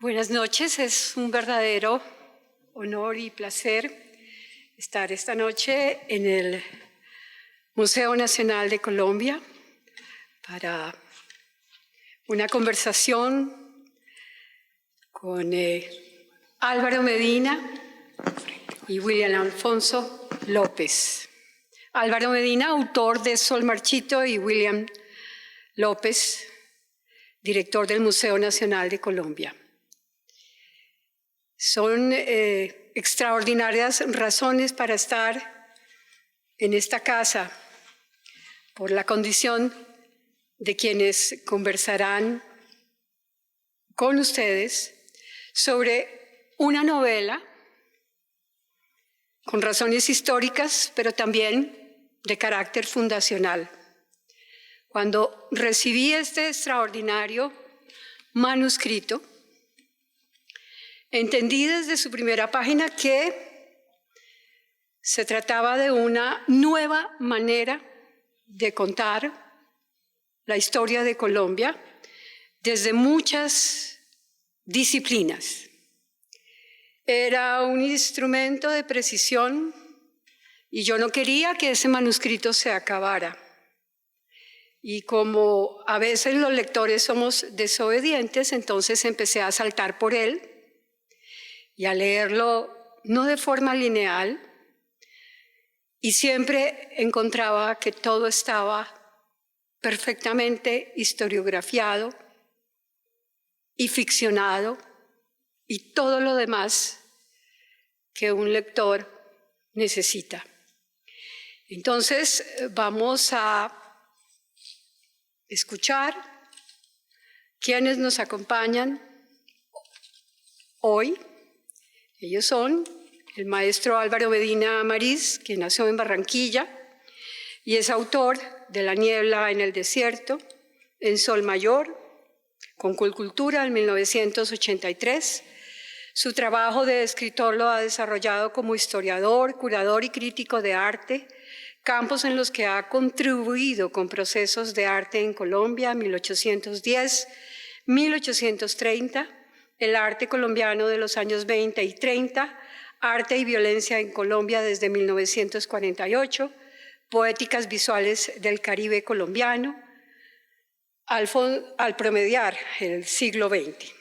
Buenas noches, es un verdadero honor y placer estar esta noche en el Museo Nacional de Colombia para una conversación con Álvaro Medina y William Alfonso López. Álvaro Medina, autor de Sol Marchito, y William López, director del Museo Nacional de Colombia. Son extraordinarias razones para estar en esta casa por la condición de quienes conversarán con ustedes sobre una novela con razones históricas, pero también de carácter fundacional. Cuando recibí este extraordinario manuscrito, entendí desde su primera página que se trataba de una nueva manera de contar la historia de Colombia desde muchas disciplinas. Era un instrumento de precisión y yo no quería que ese manuscrito se acabara. Y como a veces los lectores somos desobedientes, entonces empecé a saltar por él y a leerlo no de forma lineal, y siempre encontraba que todo estaba perfectamente historiografiado y ficcionado y todo lo demás que un lector necesita. Entonces vamos a escuchar quienes nos acompañan hoy. Ellos son el maestro Álvaro Medina Amariz, quien nació en Barranquilla y es autor de La niebla en el desierto, En Sol Mayor, con Colcultura en 1983. Su trabajo de escritor lo ha desarrollado como historiador, curador y crítico de arte, campos en los que ha contribuido con procesos de arte en Colombia, 1810-1830, el arte colombiano de los años 20 y 30, arte y violencia en Colombia desde 1948, poéticas visuales del Caribe colombiano, al promediar el siglo XX.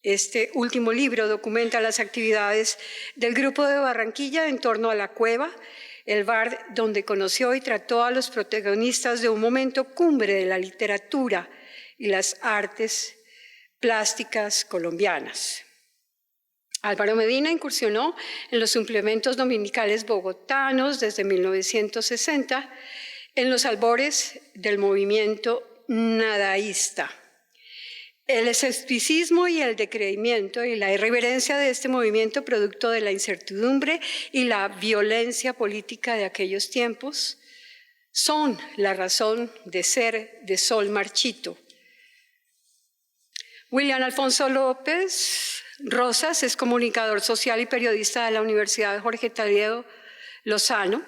Este último libro documenta las actividades del Grupo de Barranquilla en torno a La Cueva, el bar donde conoció y trató a los protagonistas de un momento cumbre de la literatura y las artes plásticas colombianas. Álvaro Medina incursionó en los suplementos dominicales bogotanos desde 1960 en los albores del movimiento nadaísta. El escepticismo y el decreimiento y la irreverencia de este movimiento, producto de la incertidumbre y la violencia política de aquellos tiempos, son la razón de ser de Sol Marchito. William Alfonso López Rosas es comunicador social y periodista de la Universidad Jorge Tadeo Lozano,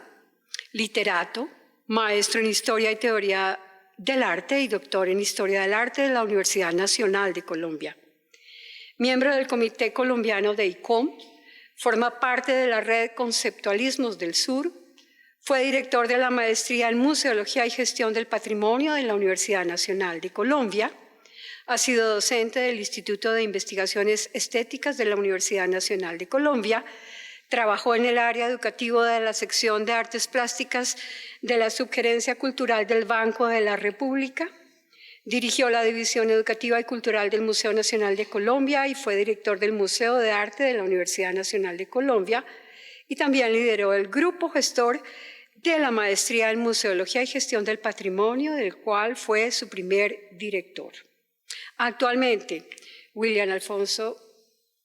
literato, maestro en Historia y Teoría del Arte y doctor en Historia del Arte de la Universidad Nacional de Colombia. Miembro del Comité Colombiano de ICOM, forma parte de la red Conceptualismos del Sur, fue director de la maestría en Museología y Gestión del Patrimonio de la Universidad Nacional de Colombia, ha sido docente del Instituto de Investigaciones Estéticas de la Universidad Nacional de Colombia, trabajó en el área educativa de la sección de Artes Plásticas de la Subgerencia Cultural del Banco de la República, dirigió la División Educativa y Cultural del Museo Nacional de Colombia y fue director del Museo de Arte de la Universidad Nacional de Colombia, y también lideró el grupo gestor de la maestría en Museología y Gestión del Patrimonio, del cual fue su primer director. Actualmente, William Alfonso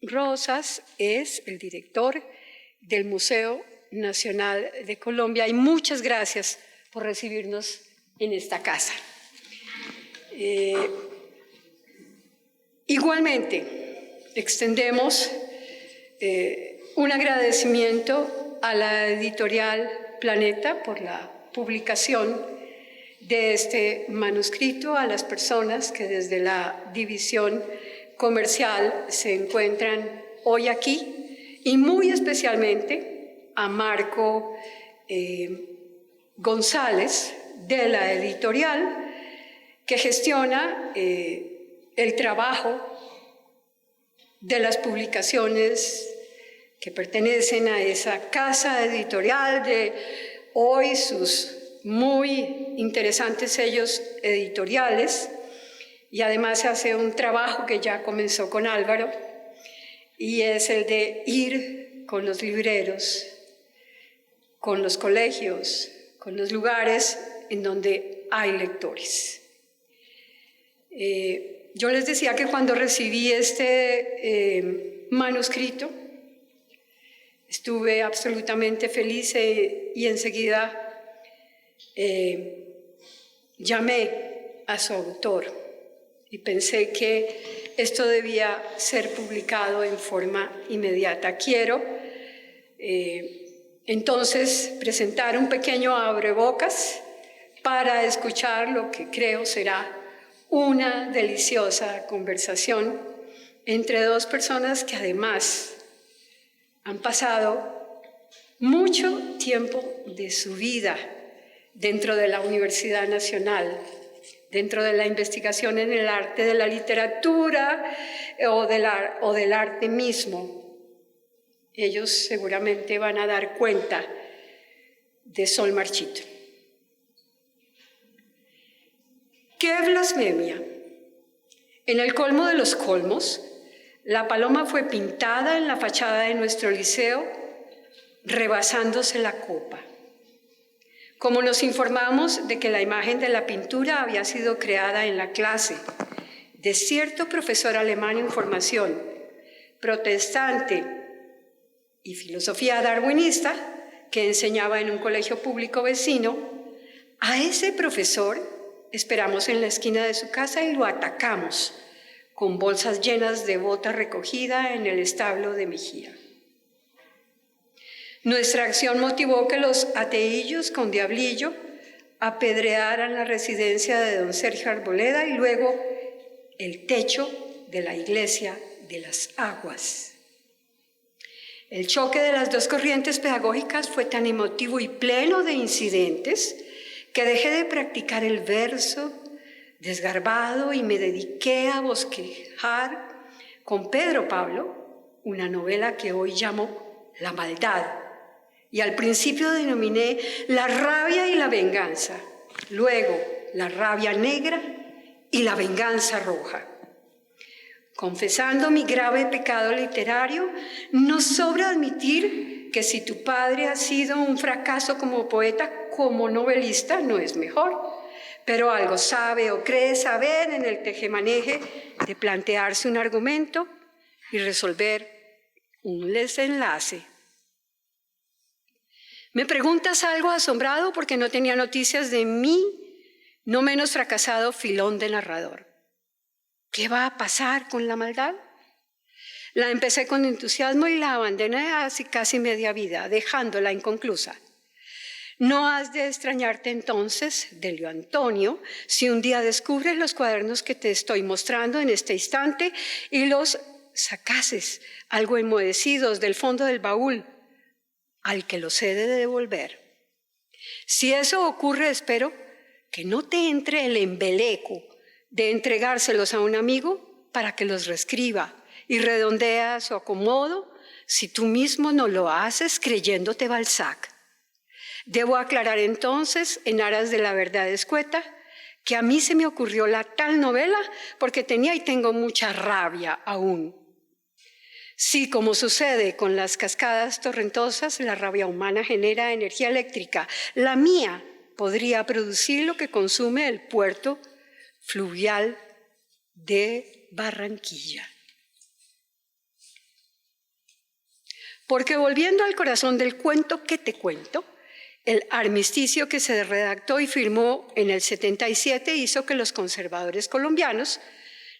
Rosas es el director del Museo Nacional de Colombia y muchas gracias por recibirnos en esta casa. Igualmente, extendemos un agradecimiento a la editorial Planeta por la publicación de este manuscrito, a las personas que desde la división comercial se encuentran hoy aquí, y muy especialmente a Marco González de la editorial, que gestiona el trabajo de las publicaciones que pertenecen a esa casa editorial, de hoy sus muy interesantes sellos editoriales, y además hace un trabajo que ya comenzó con Álvaro, y es el de ir con los libreros, con los colegios, con los lugares en donde hay lectores. Yo les decía que cuando recibí este manuscrito, estuve absolutamente feliz y enseguida llamé a su autor y pensé que esto debía ser publicado en forma inmediata. Quiero entonces presentar un pequeño abrebocas para escuchar lo que creo será una deliciosa conversación entre dos personas que además han pasado mucho tiempo de su vida dentro de la Universidad Nacional, dentro de la investigación en el arte de la literatura o del arte mismo. Ellos seguramente van a dar cuenta de Sol Marchito. ¡Qué blasfemia! En el colmo de los colmos, la paloma fue pintada en la fachada de nuestro liceo, rebasándose la copa. Como nos informamos de que la imagen de la pintura había sido creada en la clase de cierto profesor alemán en formación, protestante y filosofía darwinista, que enseñaba en un colegio público vecino, a ese profesor esperamos en la esquina de su casa y lo atacamos con bolsas llenas de bota recogida en el establo de Mejía. Nuestra acción motivó que los ateillos con diablillo apedrearan la residencia de don Sergio Arboleda y luego el techo de la iglesia de las Aguas. El choque de las dos corrientes pedagógicas fue tan emotivo y pleno de incidentes que dejé de practicar el verso desgarbado y me dediqué a bosquejar con Pedro Pablo una novela que hoy llamo La Maldad, y al principio denominé La rabia y la venganza, luego La rabia negra y la venganza roja. Confesando mi grave pecado literario, no sobra admitir que si tu padre ha sido un fracaso como poeta, como novelista no es mejor, pero algo sabe o cree saber en el tejemaneje de plantearse un argumento y resolver un desenlace. Me preguntas algo asombrado porque no tenía noticias de mi no menos fracasado filón de narrador. ¿Qué va a pasar con La Maldad? La empecé con entusiasmo y la abandoné hace casi media vida, dejándola inconclusa. No has de extrañarte entonces, Delio Antonio, si un día descubres los cuadernos que te estoy mostrando en este instante y los sacases algo enmohecidos del fondo del baúl, al que los he de devolver. Si eso ocurre, espero que no te entre el embeleco de entregárselos a un amigo para que los reescriba y redondea a su acomodo si tú mismo no lo haces creyéndote Balzac. Debo aclarar entonces, en aras de la verdad escueta, que a mí se me ocurrió la tal novela porque tenía y tengo mucha rabia aún. Si, como sucede con las cascadas torrentosas, la rabia humana genera energía eléctrica, la mía podría producir lo que consume el puerto fluvial de Barranquilla. Porque volviendo al corazón del cuento que te cuento, el armisticio que se redactó y firmó en el 77 hizo que los conservadores colombianos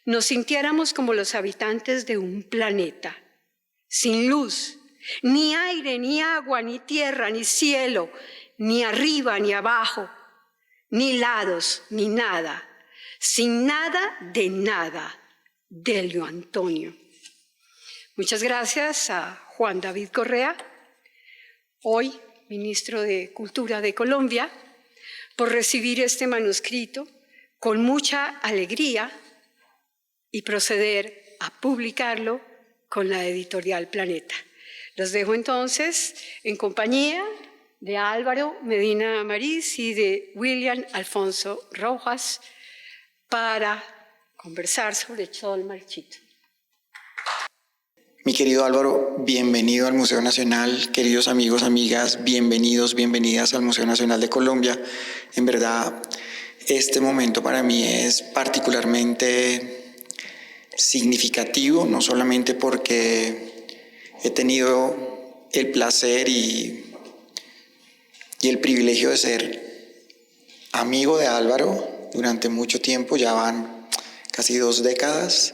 nos sintiéramos como los habitantes de un planeta, sin luz, ni aire, ni agua, ni tierra, ni cielo, ni arriba, ni abajo, ni lados, ni nada, sin nada de nada, Delio Antonio. Muchas gracias a Juan David Correa, hoy ministro de Cultura de Colombia, por recibir este manuscrito con mucha alegría y proceder a publicarlo con la editorial Planeta. Los dejo entonces en compañía de Álvaro Medina Amariz y de William Alfonso Rojas para conversar sobre Sol Marchito. Mi querido Álvaro, bienvenido al Museo Nacional. Queridos amigos, amigas, bienvenidos, bienvenidas al Museo Nacional de Colombia. En verdad, este momento para mí es particularmente significativo, no solamente porque he tenido el placer y el privilegio de ser amigo de Álvaro durante mucho tiempo, ya van casi 2 décadas,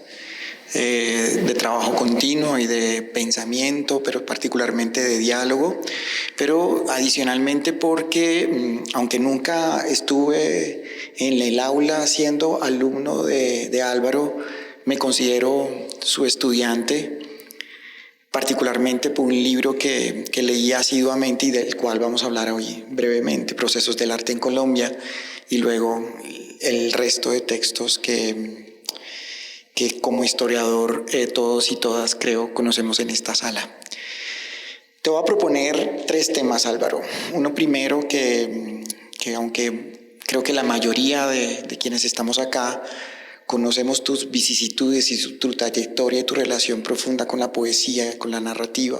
de trabajo continuo y de pensamiento, pero particularmente de diálogo, pero adicionalmente porque, aunque nunca estuve en el aula siendo alumno de Álvaro, me considero su estudiante, particularmente por un libro que leí asiduamente y del cual vamos a hablar hoy brevemente, Procesos del Arte en Colombia, y luego el resto de textos que como historiador todos y todas creo conocemos en esta sala. Te voy a proponer 3 temas, Álvaro. Uno primero que aunque creo que la mayoría de quienes estamos acá conocemos tus vicisitudes y tu trayectoria y tu relación profunda con la poesía, con la narrativa.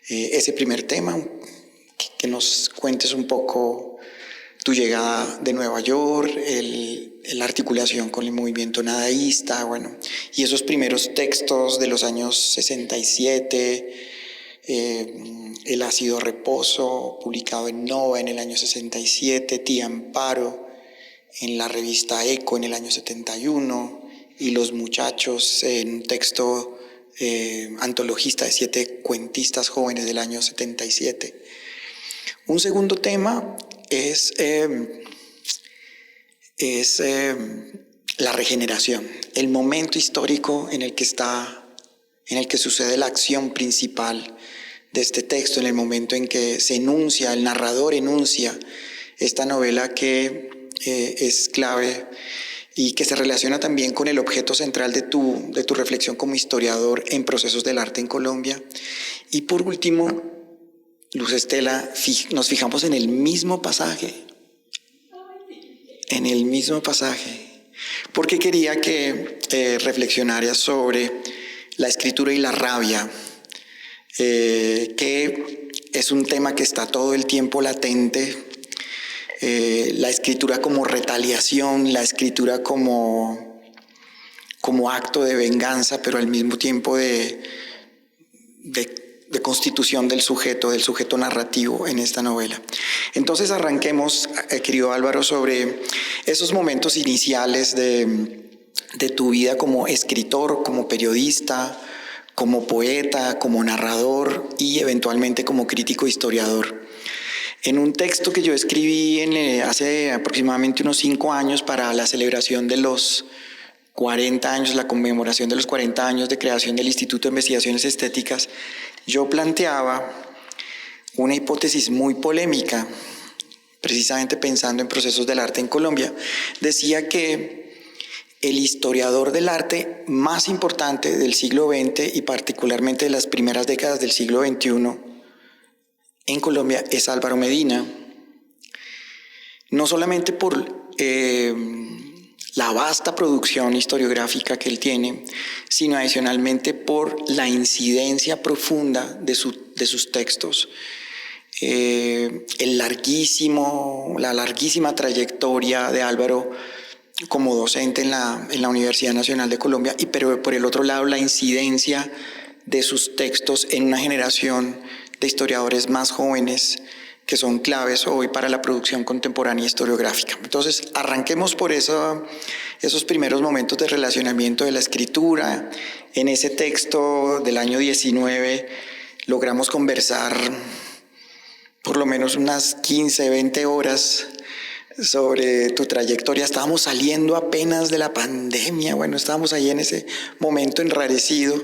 Ese primer tema, que nos cuentes un poco tu llegada de Nueva York, la articulación con el movimiento nadaísta, bueno, y esos primeros textos de los años 67, El ácido reposo, publicado en Nova en el año 67, Tía Amparo, en la revista Eco en el año 71, y Los muchachos, en un texto antologista de 7 cuentistas jóvenes del año 77. Un segundo tema es la regeneración, el momento histórico en el que sucede la acción principal de este texto, en el momento en que se enuncia, el narrador enuncia esta novela que es clave y que se relaciona también con el objeto central de tu reflexión como historiador en procesos del arte en Colombia. Y por último, Luz Estela, nos fijamos en el mismo pasaje, porque quería que reflexionaras sobre la escritura y la rabia, que es un tema que está todo el tiempo latente, la escritura como retaliación, la escritura como acto de venganza, pero al mismo tiempo de constitución del sujeto narrativo en esta novela. Entonces arranquemos, querido Álvaro, sobre esos momentos iniciales de tu vida como escritor, como periodista, como poeta, como narrador y eventualmente como crítico historiador. En un texto que yo escribí hace aproximadamente unos 5 años para la celebración de los 40 años, la conmemoración de los 40 años de creación del Instituto de Investigaciones Estéticas, yo planteaba una hipótesis muy polémica, precisamente pensando en procesos del arte en Colombia. Decía que el historiador del arte más importante del siglo XX y particularmente de las primeras décadas del siglo XXI en Colombia es Álvaro Medina, no solamente por la vasta producción historiográfica que él tiene, sino adicionalmente por la incidencia profunda de sus textos. La larguísima trayectoria de Álvaro como docente en la Universidad Nacional de Colombia, pero por el otro lado la incidencia de sus textos en una generación de historiadores más jóvenes que son claves hoy para la producción contemporánea historiográfica. Entonces, arranquemos por esos primeros momentos de relacionamiento de la escritura. En ese texto del año 19 logramos conversar por lo menos unas 15, 20 horas sobre tu trayectoria. Estábamos saliendo apenas de la pandemia, bueno, estábamos ahí en ese momento enrarecido.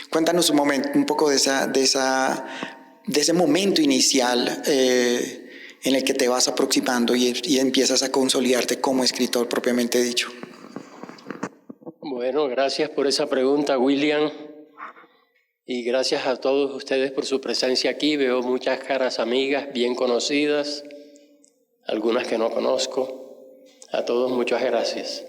Cuéntanos un poco de ese momento inicial en el que te vas aproximando y empiezas a consolidarte como escritor propiamente dicho. Bueno, gracias por esa pregunta, William. Y gracias a todos ustedes por su presencia aquí. Veo muchas caras amigas, bien conocidas, algunas que no conozco. A todos muchas gracias.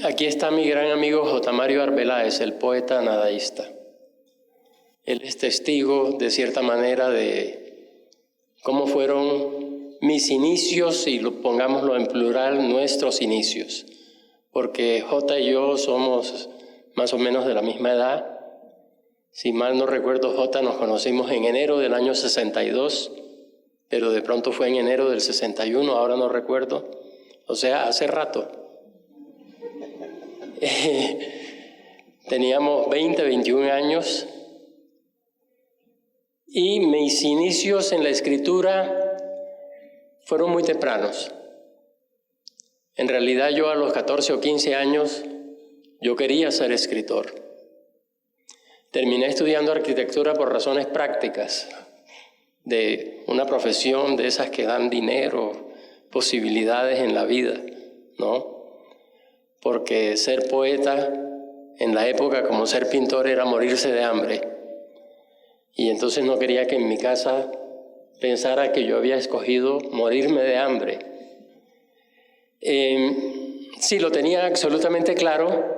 Aquí está mi gran amigo J. Mario Arbeláez, el poeta nadaísta. Él es testigo, de cierta manera, de cómo fueron mis inicios, y pongámoslo en plural, nuestros inicios. Porque J y yo somos más o menos de la misma edad. Si mal no recuerdo, J, nos conocimos en enero del año 62, pero de pronto fue en enero del 61, ahora no recuerdo. O sea, hace rato. Teníamos 20, 21 años. Y mis inicios en la escritura fueron muy tempranos. En realidad yo a los 14 o 15 años yo quería ser escritor. Terminé estudiando arquitectura por razones prácticas, de una profesión de esas que dan dinero, posibilidades en la vida, ¿no? Porque ser poeta en la época, como ser pintor, era morirse de hambre. Y entonces no quería que en mi casa pensara que yo había escogido morirme de hambre. Sí, lo tenía absolutamente claro.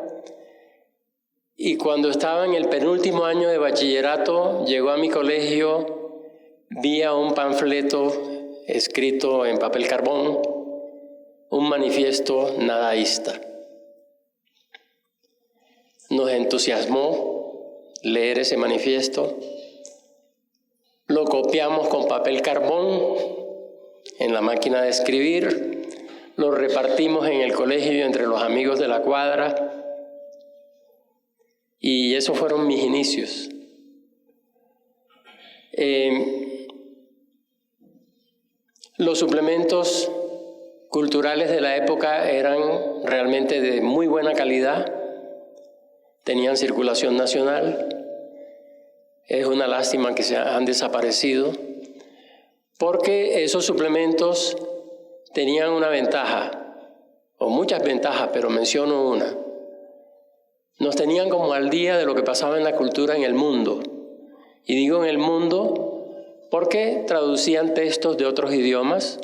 Y cuando estaba en el penúltimo año de bachillerato, llegó a mi colegio vía un panfleto escrito en papel carbón, un manifiesto nadaísta. Nos entusiasmó leer ese manifiesto. Lo copiamos con papel carbón en la máquina de escribir, lo repartimos en el colegio entre los amigos de la cuadra, y esos fueron mis inicios. Los suplementos culturales de la época eran realmente de muy buena calidad, tenían circulación nacional. Es una lástima que se han desaparecido, porque esos suplementos tenían una ventaja, o muchas ventajas, pero menciono una. Nos tenían como al día de lo que pasaba en la cultura en el mundo. Y digo en el mundo porque traducían textos de otros idiomas,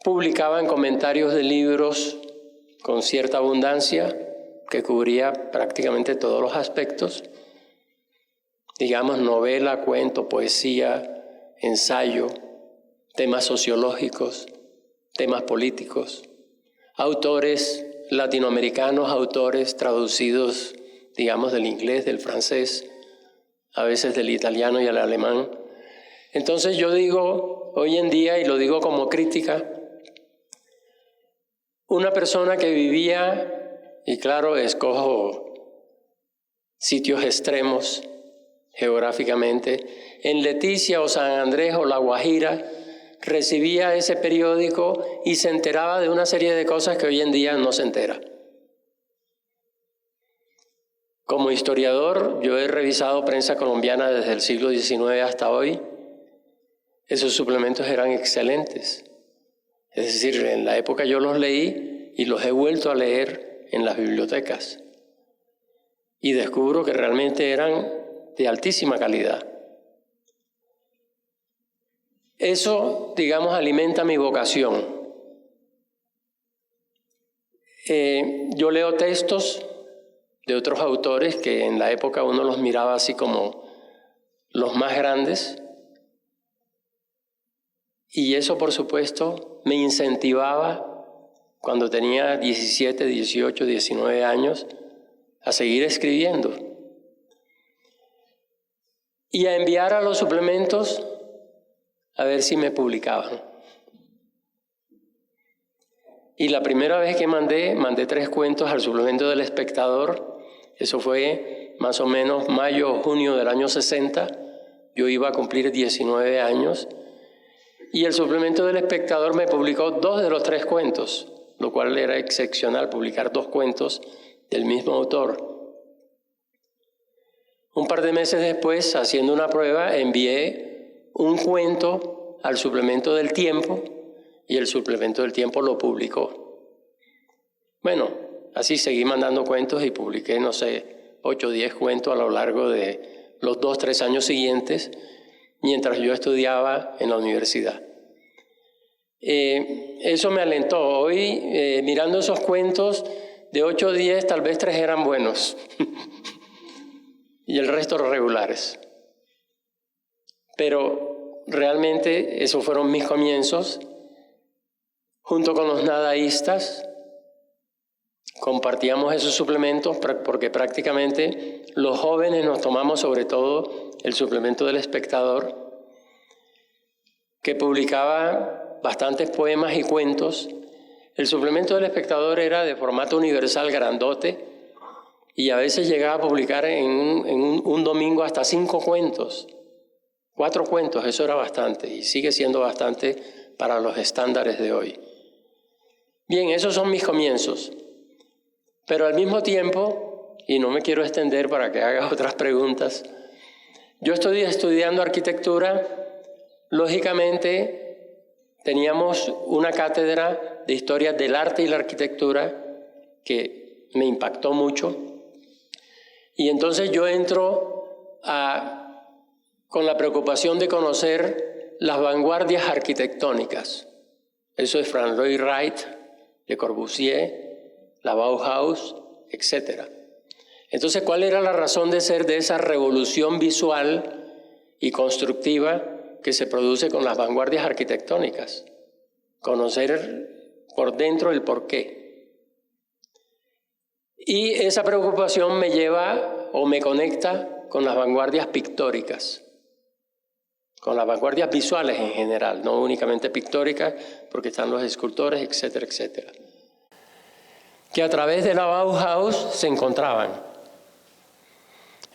publicaban comentarios de libros con cierta abundancia, que cubría prácticamente todos los aspectos, digamos novela, cuento, poesía, ensayo, temas sociológicos, temas políticos, autores latinoamericanos, autores traducidos, digamos, del inglés, del francés, a veces del italiano y el alemán. Entonces yo digo, hoy en día, y lo digo como crítica, una persona que vivía, y claro, escojo sitios extremos geográficamente, en Leticia o San Andrés o La Guajira, recibía ese periódico y se enteraba de una serie de cosas que hoy en día no se entera. Como historiador, yo he revisado prensa colombiana desde el siglo XIX hasta hoy. Esos suplementos eran excelentes. Es decir, en la época yo los leí y los he vuelto a leer en las bibliotecas. Y descubro que realmente eran de altísima calidad. Eso, digamos, alimenta mi vocación. Yo leo textos de otros autores que en la época uno los miraba así como los más grandes, y eso, por supuesto, me incentivaba cuando tenía 17, 18, 19 años a seguir escribiendo y a enviar a los suplementos a ver si me publicaban. Y la primera vez que mandé 3 cuentos al suplemento del Espectador. Eso fue más o menos mayo o junio del año 60. Yo iba a cumplir 19 años Y el suplemento del Espectador me publicó 2 de los 3 cuentos, lo cual era excepcional, publicar 2 cuentos del mismo autor. Un par de meses después, haciendo una prueba, envié un cuento al suplemento del Tiempo y el suplemento del Tiempo lo publicó. Bueno, así seguí mandando cuentos y publiqué, no sé, 8 o 10 cuentos a lo largo de los 2 o 3 años siguientes, mientras yo estudiaba en la universidad. Eso me alentó. Hoy, mirando esos cuentos, de 8 o 10, tal vez 3 eran buenos y el resto regulares. Pero realmente esos fueron mis comienzos. Junto con los nadaístas, compartíamos esos suplementos porque prácticamente los jóvenes nos tomamos sobre todo el suplemento del Espectador, que publicaba bastantes poemas y cuentos. El suplemento del Espectador era de formato universal grandote y a veces llegaba a publicar en un domingo hasta 5 cuentos, 4 cuentos, eso era bastante y sigue siendo bastante para los estándares de hoy. Bien, esos son mis comienzos, pero al mismo tiempo, y no me quiero extender para que hagas otras preguntas, yo estoy estudiando arquitectura. Lógicamente, teníamos una cátedra de historia del arte y la arquitectura que me impactó mucho. Y entonces yo entro con la preocupación de conocer las vanguardias arquitectónicas. Eso es Frank Lloyd Wright, Le Corbusier, la Bauhaus, etc. Entonces, ¿cuál era la razón de ser de esa revolución visual y constructiva que se produce con las vanguardias arquitectónicas? Conocer por dentro el porqué. Y esa preocupación me lleva o me conecta con las vanguardias pictóricas, con las vanguardias visuales en general, no únicamente pictóricas, porque están los escultores, etcétera, etcétera, que a través de la Bauhaus se encontraban.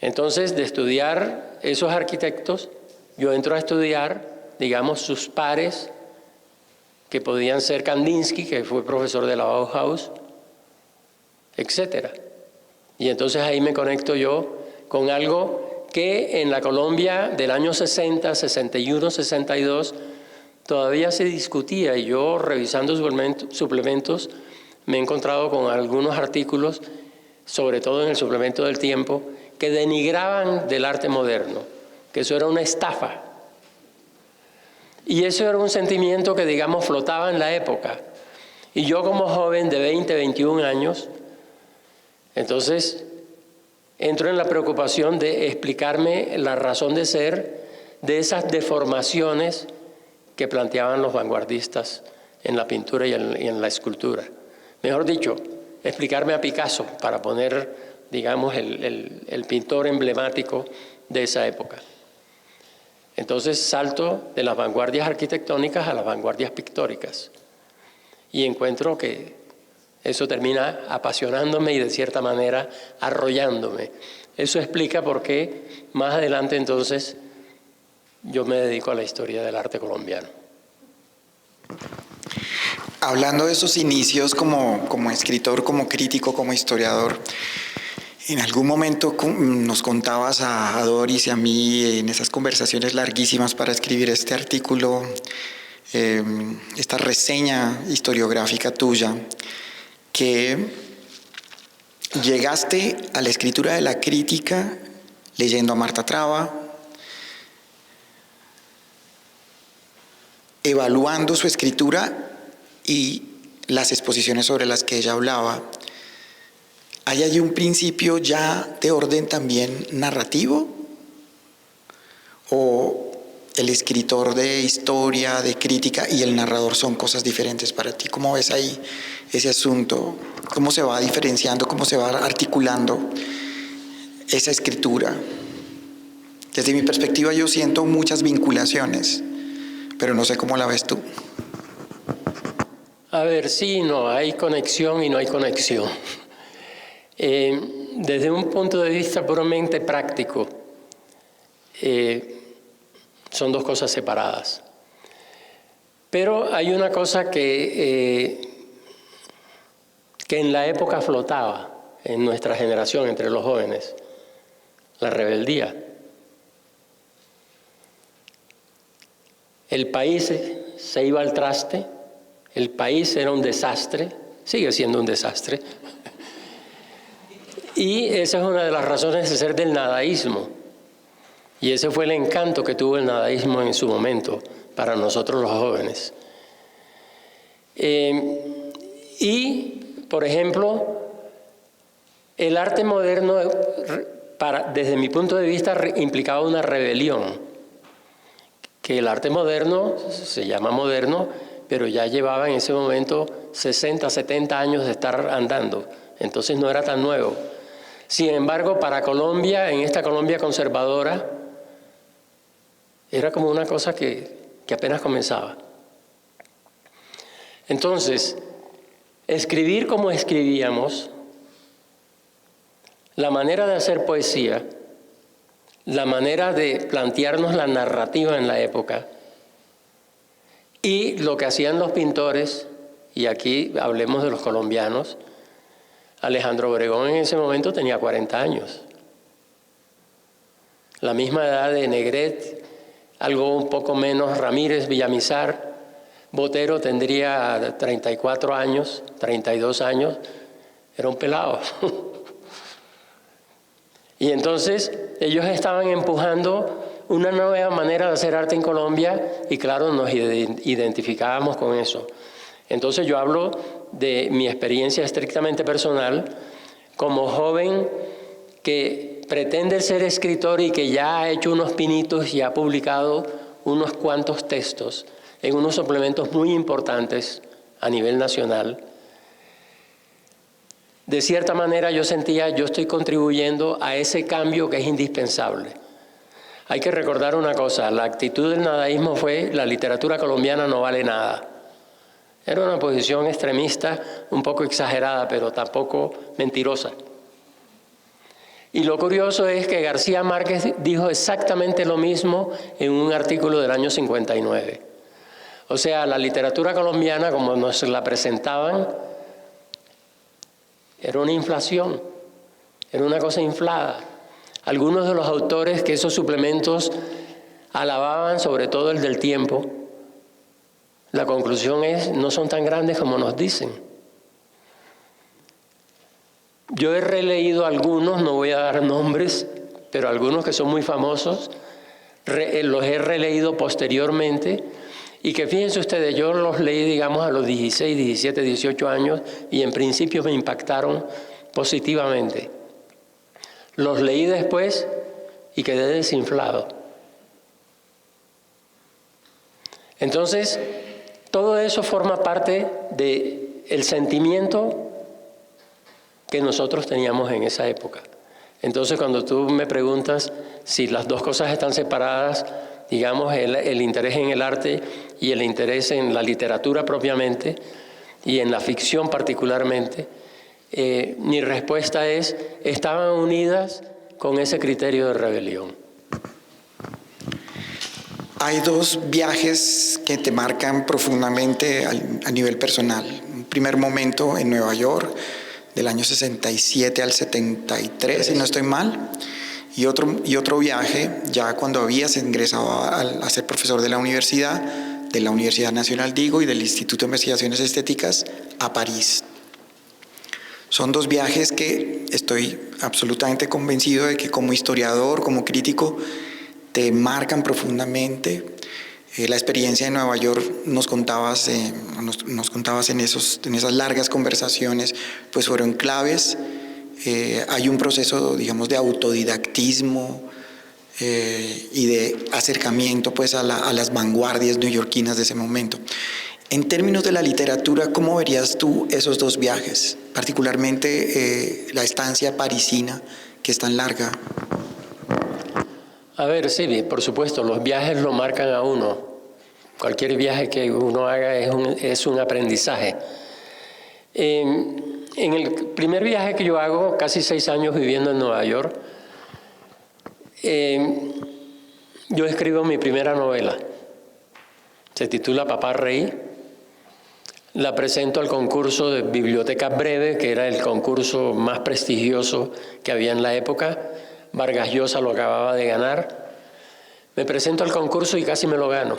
Entonces, de estudiar esos arquitectos, yo entro a estudiar, digamos, sus pares, que podían ser Kandinsky, que fue profesor de la Bauhaus, etcétera. Y entonces ahí me conecto yo con algo que en la Colombia del año 60, 61, 62 todavía se discutía, y yo revisando suplementos me he encontrado con algunos artículos, sobre todo en el suplemento del Tiempo, que denigraban del arte moderno, que eso era una estafa. Y eso era un sentimiento que, digamos, flotaba en la época. Y yo como joven de 20, 21 años, entonces entro en la preocupación de explicarme la razón de ser de esas deformaciones que planteaban los vanguardistas en la pintura y en la escultura. Mejor dicho, explicarme a Picasso para poner, digamos, el pintor emblemático de esa época. Entonces salto de las vanguardias arquitectónicas a las vanguardias pictóricas y encuentro que eso termina apasionándome y de cierta manera arrollándome. Eso explica por qué más adelante entonces yo me dedico a la historia del arte colombiano. Hablando de esos inicios como escritor, como crítico, como historiador, en algún momento nos contabas a Doris y a mí en esas conversaciones larguísimas para escribir este artículo, esta reseña historiográfica tuya, que llegaste a la escritura de la crítica leyendo a Marta Traba, evaluando su escritura y las exposiciones sobre las que ella hablaba. ¿Hay allí un principio ya de orden también narrativo? ¿O el escritor de historia, de crítica y el narrador son cosas diferentes para ti? ¿Cómo ves ahí ese asunto? ¿Cómo se va diferenciando, cómo se va articulando esa escritura? Desde mi perspectiva yo siento muchas vinculaciones, pero no sé cómo la ves tú. A ver, sí, no, hay conexión y no hay conexión. Desde un punto de vista puramente práctico, son dos cosas separadas. Pero hay una cosa que en la época flotaba en nuestra generación, entre los jóvenes: la rebeldía. El país se iba al traste, el país era un desastre, sigue siendo un desastre. Y esa es una de las razones de ser del nadaísmo. Y ese fue el encanto que tuvo el nadaísmo en su momento para nosotros los jóvenes. Y, por ejemplo, el arte moderno, desde mi punto de vista, implicaba una rebelión. Que el arte moderno se llama moderno, pero ya llevaba en ese momento 60, 70 años de estar andando. Entonces no era tan nuevo. Sin embargo, para Colombia, en esta Colombia conservadora, era como una cosa que apenas comenzaba. Entonces, escribir como escribíamos, la manera de hacer poesía, la manera de plantearnos la narrativa en la época y lo que hacían los pintores, y aquí hablemos de los colombianos. Alejandro Obregón en ese momento tenía 40 años. La misma edad de Negret, algo un poco menos Ramírez, Villamizar. Botero tendría 34 años, 32 años, era un pelado. Y entonces ellos estaban empujando una nueva manera de hacer arte en Colombia y claro, nos identificábamos con eso. Entonces yo hablo de mi experiencia estrictamente personal como joven que pretende ser escritor y que ya ha hecho unos pinitos y ha publicado unos cuantos textos en unos suplementos muy importantes a nivel nacional. De cierta manera yo sentía, yo estoy contribuyendo a ese cambio que es indispensable. Hay que recordar una cosa, la actitud del nadaísmo fue: la literatura colombiana no vale nada. Era una posición extremista, un poco exagerada, pero tampoco mentirosa. Y lo curioso es que García Márquez dijo exactamente lo mismo en un artículo del año 59. O sea, la literatura colombiana, como nos la presentaban, era una inflación, era una cosa inflada. Algunos de los autores que esos suplementos alababan, sobre todo el del Tiempo, la conclusión es: no son tan grandes como nos dicen. Yo he releído algunos, no voy a dar nombres, pero algunos que son muy famosos, los he releído posteriormente, y que fíjense ustedes, yo los leí, digamos, a los 16, 17, 18 años, y en principio me impactaron positivamente. Los leí después y quedé desinflado. Entonces, todo eso forma parte del sentimiento que nosotros teníamos en esa época. Entonces, cuando tú me preguntas si las dos cosas están separadas, digamos, el interés en el arte y el interés en la literatura propiamente, y en la ficción particularmente, mi respuesta es: estaban unidas con ese criterio de rebelión. Hay dos viajes que te marcan profundamente a nivel personal. Un primer momento en Nueva York, del año 67 al 73, si no estoy mal. Y otro viaje, ya cuando habías ingresado a ser profesor de la Universidad Nacional, digo, y del Instituto de Investigaciones Estéticas, a París. Son dos viajes que estoy absolutamente convencido de que como historiador, como crítico, te marcan profundamente. La experiencia de Nueva York nos contabas en esas largas conversaciones, pues fueron claves. Hay un proceso, digamos, de autodidactismo y de acercamiento, pues, a las vanguardias neoyorquinas de ese momento. En términos de la literatura, ¿cómo verías tú esos dos viajes? Particularmente la estancia parisina, que es tan larga. A ver, sí, por supuesto, los viajes lo marcan a uno. Cualquier viaje que uno haga es un aprendizaje. En el primer viaje que yo hago, casi 6 años viviendo en Nueva York, yo escribo mi primera novela. se titula Papá Rey. La presento al concurso de Biblioteca Breve, que era el concurso más prestigioso que había en la época. Vargas Llosa lo acababa de ganar. Me presento al concurso y casi me lo gano.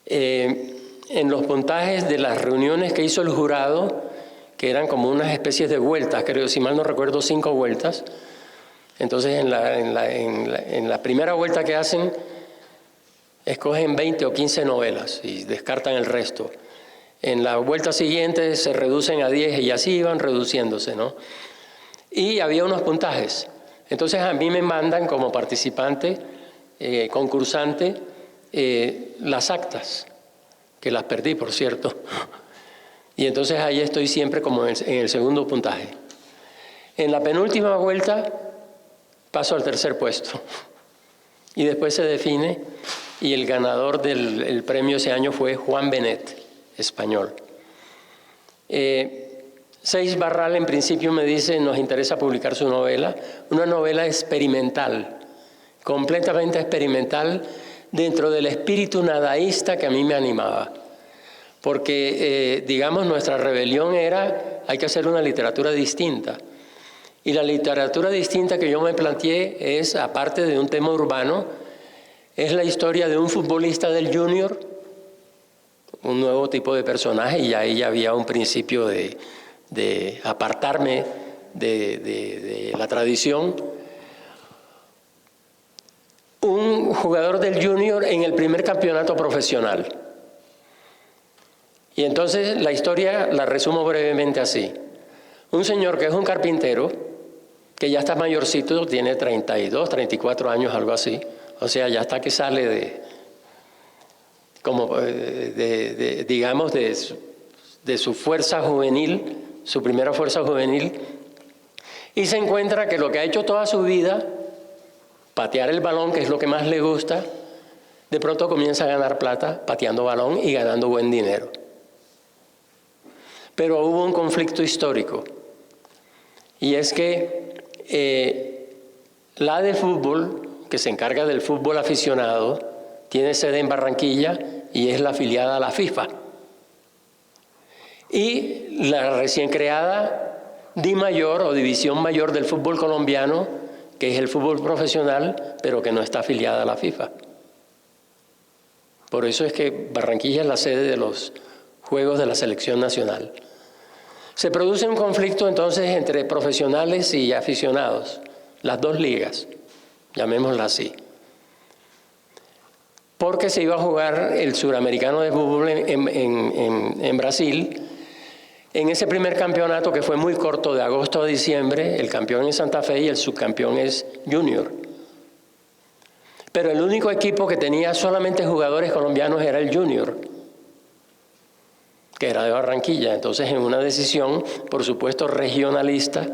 En los puntajes de las reuniones que hizo el jurado, que eran como unas especies de vueltas, creo, si mal no recuerdo, 5 vueltas. Entonces, en la primera vuelta que hacen, escogen 20 o 15 novelas y descartan el resto. En la vuelta siguiente se reducen a 10 y así iban reduciéndose, ¿no? Y había unos puntajes. Entonces, a mí me mandan como participante, concursante, las actas, que las perdí, por cierto. Y entonces ahí estoy siempre como en el segundo puntaje. En la penúltima vuelta paso al tercer puesto. Y después se define, y el ganador del premio ese año fue Juan Benet, español. Seix Barral en principio me dice, nos interesa publicar su novela, una novela experimental, completamente experimental, dentro del espíritu nadaísta que a mí me animaba. Porque, digamos, nuestra rebelión era, hay que hacer una literatura distinta. Y la literatura distinta que yo me planteé es, aparte de un tema urbano, es la historia de un futbolista del Junior, un nuevo tipo de personaje, y ahí ya había un principio de apartarme de la tradición. Un jugador del Junior en el primer campeonato profesional. Y entonces la historia la resumo brevemente así. Un señor que es un carpintero, que ya está mayorcito, tiene 32, 34 años, algo así. O sea, ya está que sale digamos, de su fuerza juvenil, su primera fuerza juvenil, y se encuentra que lo que ha hecho toda su vida, patear el balón, que es lo que más le gusta, de pronto comienza a ganar plata pateando balón y ganando buen dinero. Pero hubo un conflicto histórico, y es que la AD Fútbol, que se encarga del fútbol aficionado, tiene sede en Barranquilla y es la afiliada a la FIFA. Y la recién creada DIMAYOR o División Mayor del Fútbol Colombiano, que es el fútbol profesional, pero que no está afiliada a la FIFA. Por eso es que Barranquilla es la sede de los Juegos de la Selección Nacional. Se produce un conflicto entonces entre profesionales y aficionados, las dos ligas, llamémosla así. Porque se iba a jugar el Suramericano de Fútbol en Brasil. En ese primer campeonato, que fue muy corto, de agosto a diciembre, el campeón es Santa Fe y el subcampeón es Junior. Pero el único equipo que tenía solamente jugadores colombianos era el Junior, que era de Barranquilla. Entonces, en una decisión, por supuesto, regionalista,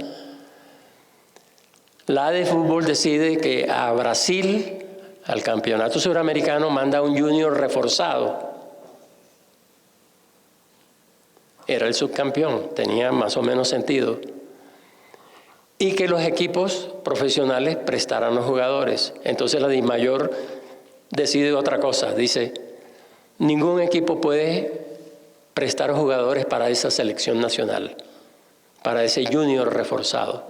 la AD Fútbol decide que a Brasil, al campeonato suramericano, manda un Junior reforzado. Era el subcampeón, tenía más o menos sentido. Y que los equipos profesionales prestaran los jugadores. Entonces la DIMAYOR decide otra cosa, dice, ningún equipo puede prestar jugadores para esa selección nacional, para ese Junior reforzado.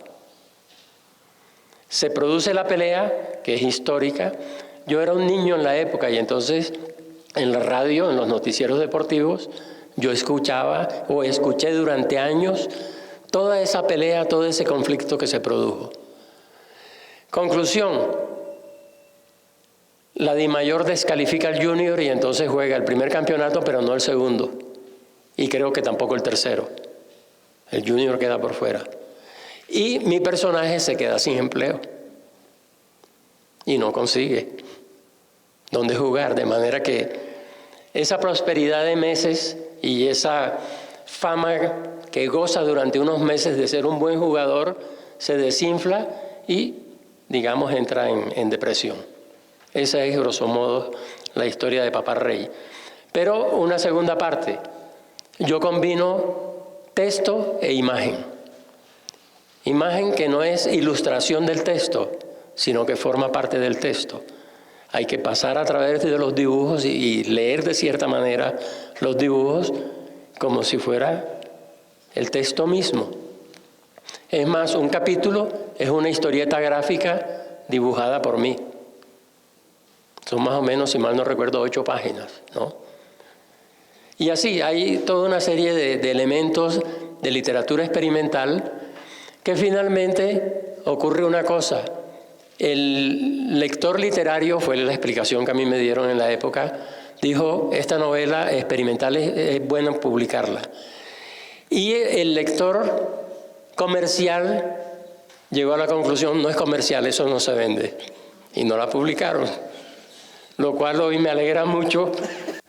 Se produce la pelea, que es histórica. Yo era un niño en la época y entonces en la radio, en los noticieros deportivos, yo escuchaba o escuché durante años toda esa pelea, todo ese conflicto que se produjo. Conclusión, la DIMAYOR descalifica al Junior y entonces juega el primer campeonato, pero no el segundo. Y creo que tampoco el tercero. El Junior queda por fuera. Y mi personaje se queda sin empleo. Y no consigue dónde jugar. De manera que esa prosperidad de meses y esa fama que goza durante unos meses de ser un buen jugador se desinfla y, digamos, entra en depresión. Esa es, grosso modo, la historia de Papá Rey. Pero una segunda parte. Yo combino texto e imagen. Imagen que no es ilustración del texto, sino que forma parte del texto. hay que pasar a través de los dibujos y leer de cierta manera los dibujos como si fuera el texto mismo. Es más, un capítulo es una historieta gráfica dibujada por mí. Son más o menos, si mal no recuerdo, 8 páginas, ¿no? Y así, hay toda una serie de elementos de literatura experimental que finalmente ocurre una cosa. El lector literario, fue la explicación que a mí me dieron en la época, dijo, esta novela experimental es bueno publicarla. Y el lector comercial llegó a la conclusión, no es comercial, eso no se vende. Y no la publicaron. Lo cual hoy me alegra mucho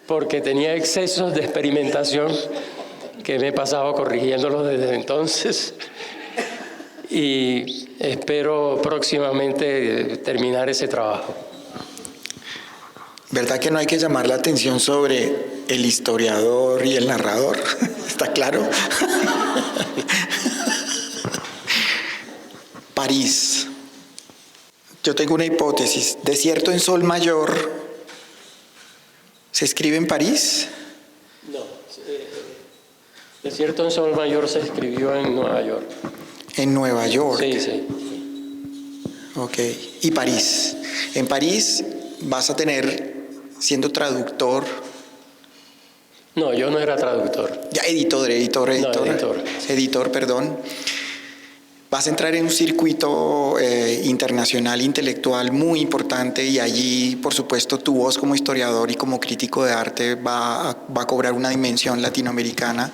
porque tenía excesos de experimentación que me he pasado corrigiéndolos desde entonces. Y espero próximamente terminar ese trabajo. ¿Verdad que no hay que llamar la atención sobre el historiador y el narrador? ¿Está claro? París. Yo tengo una hipótesis. ¿Desierto en Sol Mayor se escribe en París? No. Desierto en Sol Mayor se escribió en Nueva York. En Nueva York. Sí, sí. Ok. ¿Y París? En París vas a tener, siendo traductor... No, yo no era traductor. Ya, editor. No, editor. Editor, perdón. Vas a entrar en un circuito internacional intelectual muy importante y allí, por supuesto, tu voz como historiador y como crítico de arte va a cobrar una dimensión latinoamericana,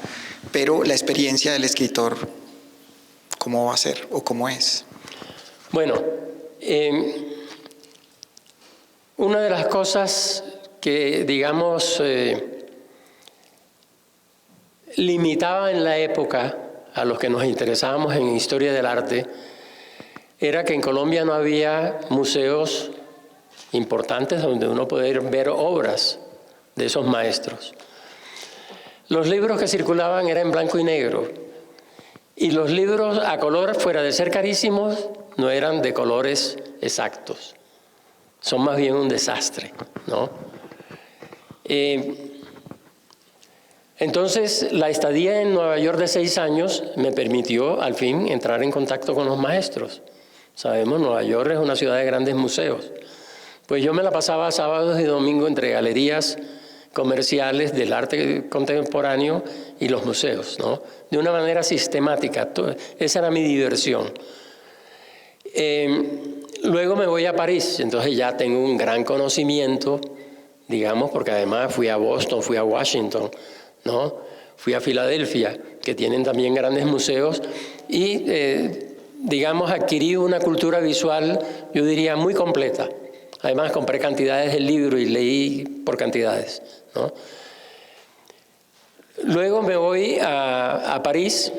pero la experiencia del escritor, ¿cómo va a ser o cómo es? Bueno, una de las cosas que, digamos, limitaba en la época a los que nos interesábamos en historia del arte, era que en Colombia no había museos importantes donde uno pudiera ver obras de esos maestros. Los libros que circulaban eran en blanco y negro, y los libros a color, fuera de ser carísimos, no eran de colores exactos. Son más bien un desastre, ¿no? Entonces, la estadía en Nueva York de 6 años me permitió, al fin, entrar en contacto con los maestros. Sabemos, Nueva York es una ciudad de grandes museos. Pues yo me la pasaba sábados y domingos entre galerías comerciales del arte contemporáneo y los museos, ¿no? De una manera sistemática. Esa era mi diversión. Luego me voy a París, entonces ya tengo un gran conocimiento, digamos, porque además fui a Boston, fui a Washington, ¿no? Fui a Filadelfia, que tienen también grandes museos, y, digamos, adquirí una cultura visual, yo diría, muy completa. Además, compré cantidades de libros y leí por cantidades, ¿no? Luego me voy a París.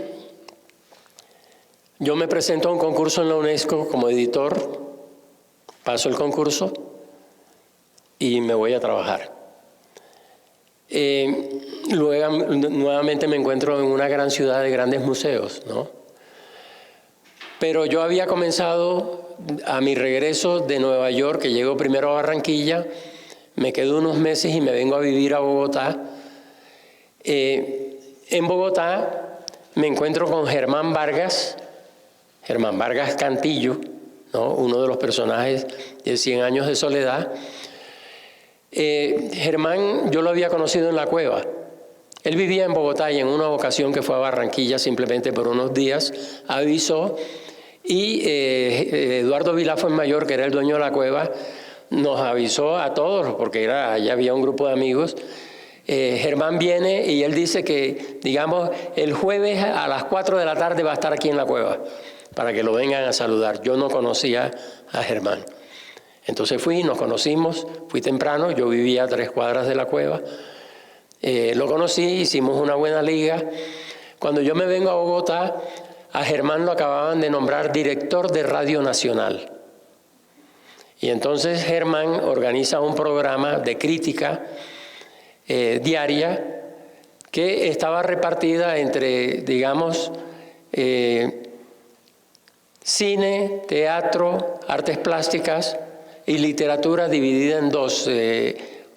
Yo me presento a un concurso en la UNESCO como editor, paso el concurso y me voy a trabajar. Luego nuevamente me encuentro en una gran ciudad de grandes museos, ¿no? Pero yo había comenzado a mi regreso de Nueva York, que llego primero a Barranquilla, me quedo unos meses y me vengo a vivir a Bogotá. En Bogotá me encuentro con Germán Vargas Cantillo, ¿no? Uno de los personajes de 100 años de soledad. Germán yo lo había conocido en la cueva. Él vivía en Bogotá y en una ocasión que fue a Barranquilla simplemente por unos días, avisó y Eduardo Vilafuenmayor, que era el dueño de la cueva, nos avisó a todos, porque allá había un grupo de amigos. Germán viene y él dice que, digamos, el jueves a las 4 de la tarde va a estar aquí en la cueva, para que lo vengan a saludar. Yo no conocía a Germán. Entonces nos conocimos, fui temprano, yo vivía a 3 cuadras de la cueva. Lo conocí, hicimos una buena liga. Cuando yo me vengo a Bogotá, a Germán lo acababan de nombrar director de Radio Nacional. Y entonces Germán organiza un programa de crítica diaria que estaba repartida entre, digamos, cine, teatro, artes plásticas y literatura dividida en dos.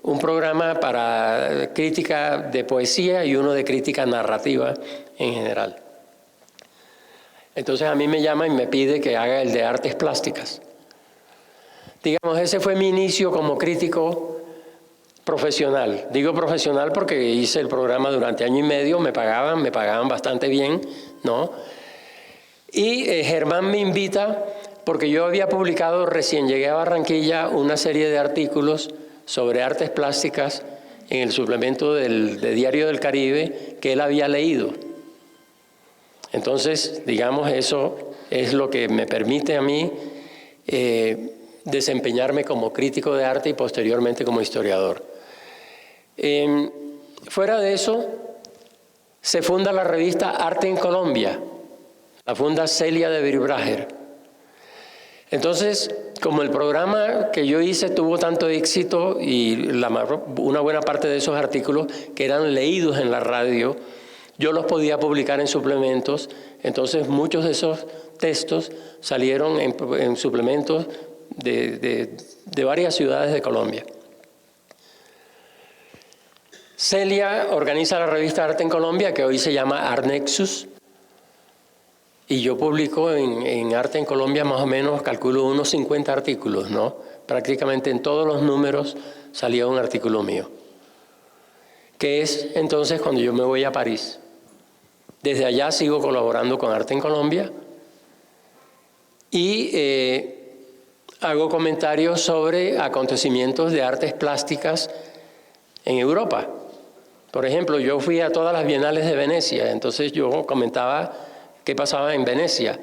Un programa para crítica de poesía y uno de crítica narrativa en general. Entonces a mí me llama y me pide que haga el de artes plásticas. Digamos, ese fue mi inicio como crítico profesional. Digo profesional porque hice el programa durante año y medio, me pagaban bastante bien, ¿no? Y Germán me invita porque yo había publicado, recién llegué a Barranquilla, una serie de artículos sobre artes plásticas en el suplemento de Diario del Caribe que él había leído. Entonces, digamos, eso es lo que me permite a mí desempeñarme como crítico de arte y posteriormente como historiador. Fuera de eso, se funda la revista Arte en Colombia, la funda Celia de Virbracher. Entonces, como el programa que yo hice tuvo tanto éxito y una buena parte de esos artículos que eran leídos en la radio, yo los podía publicar en suplementos. Entonces, muchos de esos textos salieron en suplementos de varias ciudades de Colombia. Celia organiza la revista Arte en Colombia, que hoy se llama Arnexus, y yo publico en Arte en Colombia más o menos, calculo unos 50 artículos, ¿no? Prácticamente en todos los números salía un artículo mío. Que es entonces cuando yo me voy a París. Desde allá sigo colaborando con Arte en Colombia y hago comentarios sobre acontecimientos de artes plásticas en Europa. Por ejemplo, yo fui a todas las bienales de Venecia, entonces yo comentaba qué pasaba en Venecia.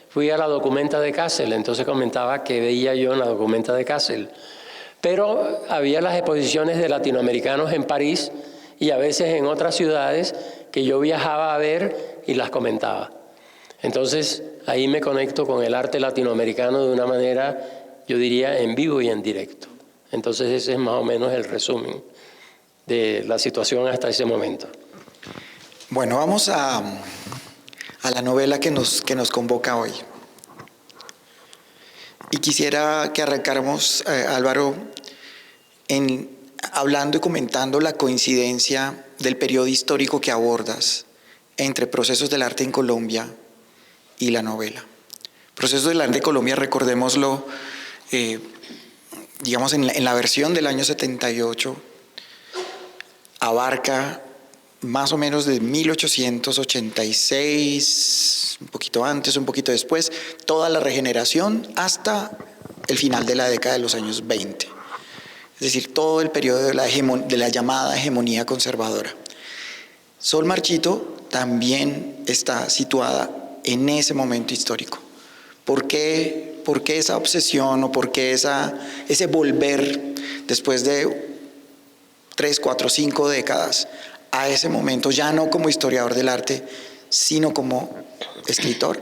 Fui a la Documenta de Kassel, entonces comentaba qué veía yo en la Documenta de Kassel. Pero había las exposiciones de latinoamericanos en París y a veces en otras ciudades que yo viajaba a ver y las comentaba. Entonces ahí me conecto con el arte latinoamericano de una manera, yo diría, en vivo y en directo. Entonces ese es más o menos el resumen de la situación hasta ese momento. Bueno, vamos a la novela que nos convoca hoy. Y quisiera que arrancáramos, Álvaro, hablando y comentando la coincidencia del periodo histórico que abordas entre Procesos del Arte en Colombia y la novela. Procesos del Arte en Colombia, recordémoslo, digamos en la versión del año 78, abarca más o menos de 1886, un poquito antes, un poquito después, toda la regeneración hasta el final de la década de los años 20. Es decir, todo el periodo de la llamada hegemonía conservadora. Sol Marchito también está situada en ese momento histórico. ¿Por qué esa obsesión o por qué ese volver después de 3, 4, 5 décadas a ese momento, ya no como historiador del arte, sino como escritor?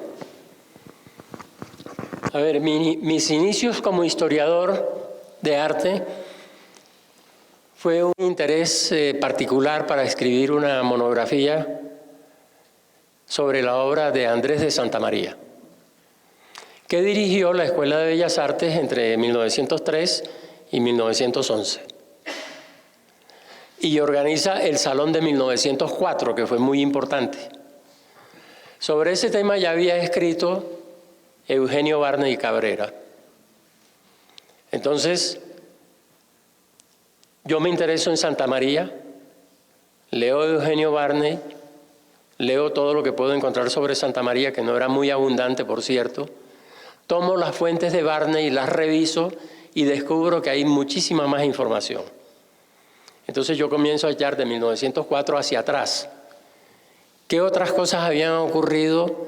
A ver, mis inicios como historiador de arte fue un interés particular para escribir una monografía sobre la obra de Andrés de Santamaría, que dirigió la Escuela de Bellas Artes entre 1903 y 1911. Y organiza el Salón de 1904, que fue muy importante. Sobre ese tema ya había escrito Eugenio Barney Cabrera. Entonces, yo me intereso en Santamaría, leo Eugenio Barney, leo todo lo que puedo encontrar sobre Santamaría, que no era muy abundante, por cierto. Tomo las fuentes de Barney, las reviso y descubro que hay muchísima más información. Entonces yo comienzo a hallar de 1904 hacia atrás qué otras cosas habían ocurrido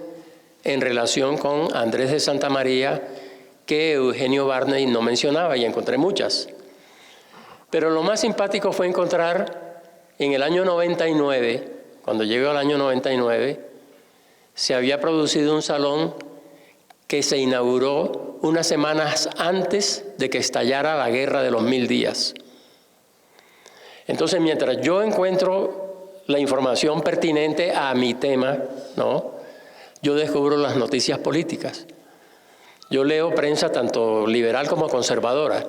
en relación con Andrés de Santamaría que Eugenio Barney no mencionaba, y encontré muchas. Pero lo más simpático fue encontrar en el año 99, cuando llegó al año 99, se había producido un salón que se inauguró unas semanas antes de que estallara la Guerra de los 1000 días. Entonces, mientras yo encuentro la información pertinente a mi tema, ¿no?, yo descubro las noticias políticas. Yo leo prensa tanto liberal como conservadora.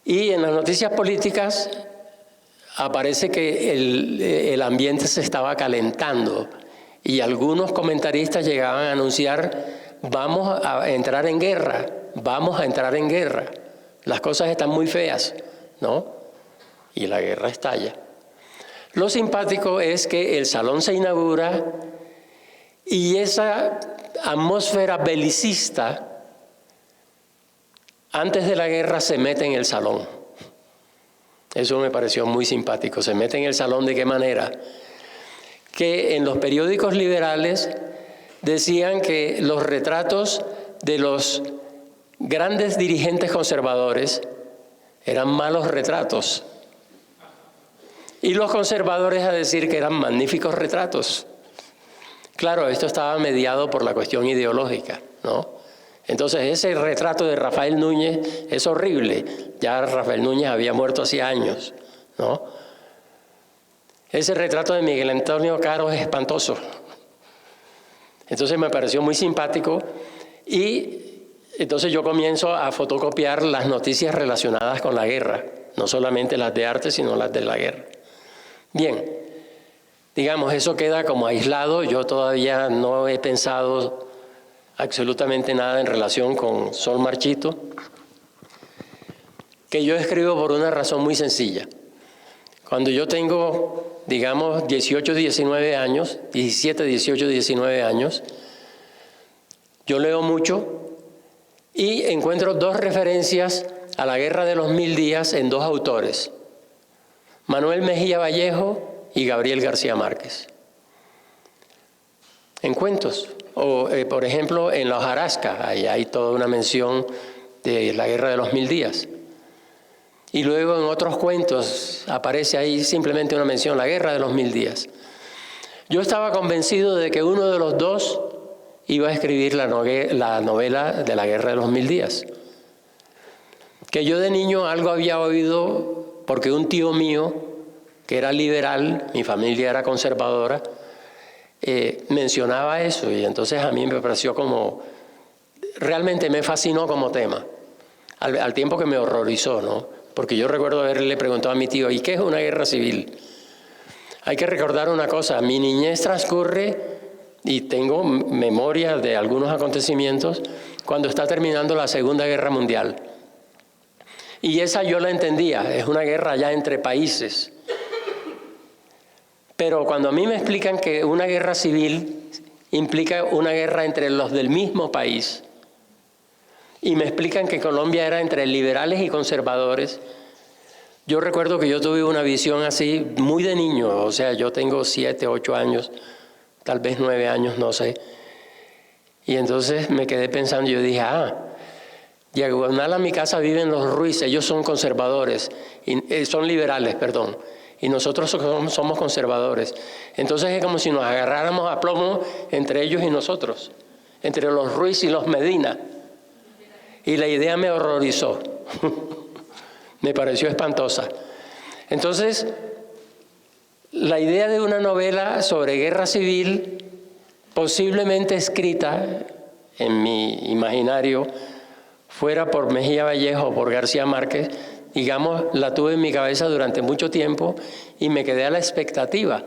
Y en las noticias políticas aparece que el ambiente se estaba calentando y algunos comentaristas llegaban a anunciar: vamos a entrar en guerra, vamos a entrar en guerra. Las cosas están muy feas, ¿no? Y la guerra estalla. Lo simpático es que el salón se inaugura y esa atmósfera belicista antes de la guerra se mete en el salón. Eso me pareció muy simpático. Se mete en el salón, ¿de qué manera? Que en los periódicos liberales decían que los retratos de los grandes dirigentes conservadores eran malos retratos. Y los conservadores a decir que eran magníficos retratos. Claro, esto estaba mediado por la cuestión ideológica, ¿no? Entonces ese retrato de Rafael Núñez es horrible. Ya Rafael Núñez había muerto hacía años, ¿no? Ese retrato de Miguel Antonio Caro es espantoso. Entonces me pareció muy simpático y entonces yo comienzo a fotocopiar las noticias relacionadas con la guerra, no solamente las de arte, sino las de la guerra. Bien, digamos, eso queda como aislado. Yo todavía no he pensado absolutamente nada en relación con Sol Marchito, que yo escribo por una razón muy sencilla. Cuando yo tengo, digamos, 18, 19 años, 17, 18, 19 años, yo leo mucho y encuentro dos referencias a la Guerra de los 1000 días en dos autores: Manuel Mejía Vallejo y Gabriel García Márquez. En cuentos, o por ejemplo en La hojarasca, ahí hay toda una mención de la Guerra de los 1000 días. Y luego en otros cuentos aparece ahí simplemente una mención: la Guerra de los 1000 días. Yo estaba convencido de que uno de los dos iba a escribir la novela de la Guerra de los 1000 días. Que yo de niño algo había oído, porque un tío mío, que era liberal, mi familia era conservadora, mencionaba eso, y entonces a mí me pareció como, realmente me fascinó como tema, al tiempo que me horrorizó, ¿no? Porque yo recuerdo haberle preguntado a mi tío: ¿y qué es una guerra civil? Hay que recordar una cosa: mi niñez transcurre y tengo memoria de algunos acontecimientos cuando está terminando la Segunda Guerra Mundial. Y esa yo la entendía, es una guerra ya entre países. Pero cuando a mí me explican que una guerra civil implica una guerra entre los del mismo país, y me explican que Colombia era entre liberales y conservadores, yo recuerdo que yo tuve una visión así muy de niño. O sea, yo tengo 7, 8 años, tal vez 9 años, no sé. Y entonces me quedé pensando, yo dije: diagonal a mi casa viven los Ruiz, ellos son conservadores, son liberales, perdón. Y nosotros somos conservadores. Entonces es como si nos agarráramos a plomo entre ellos y nosotros, entre los Ruiz y los Medina. Y la idea me horrorizó. Me pareció espantosa. Entonces, la idea de una novela sobre guerra civil, posiblemente escrita en mi imaginario, fuera por Mejía Vallejo o por García Márquez, digamos, la tuve en mi cabeza durante mucho tiempo y me quedé a la expectativa.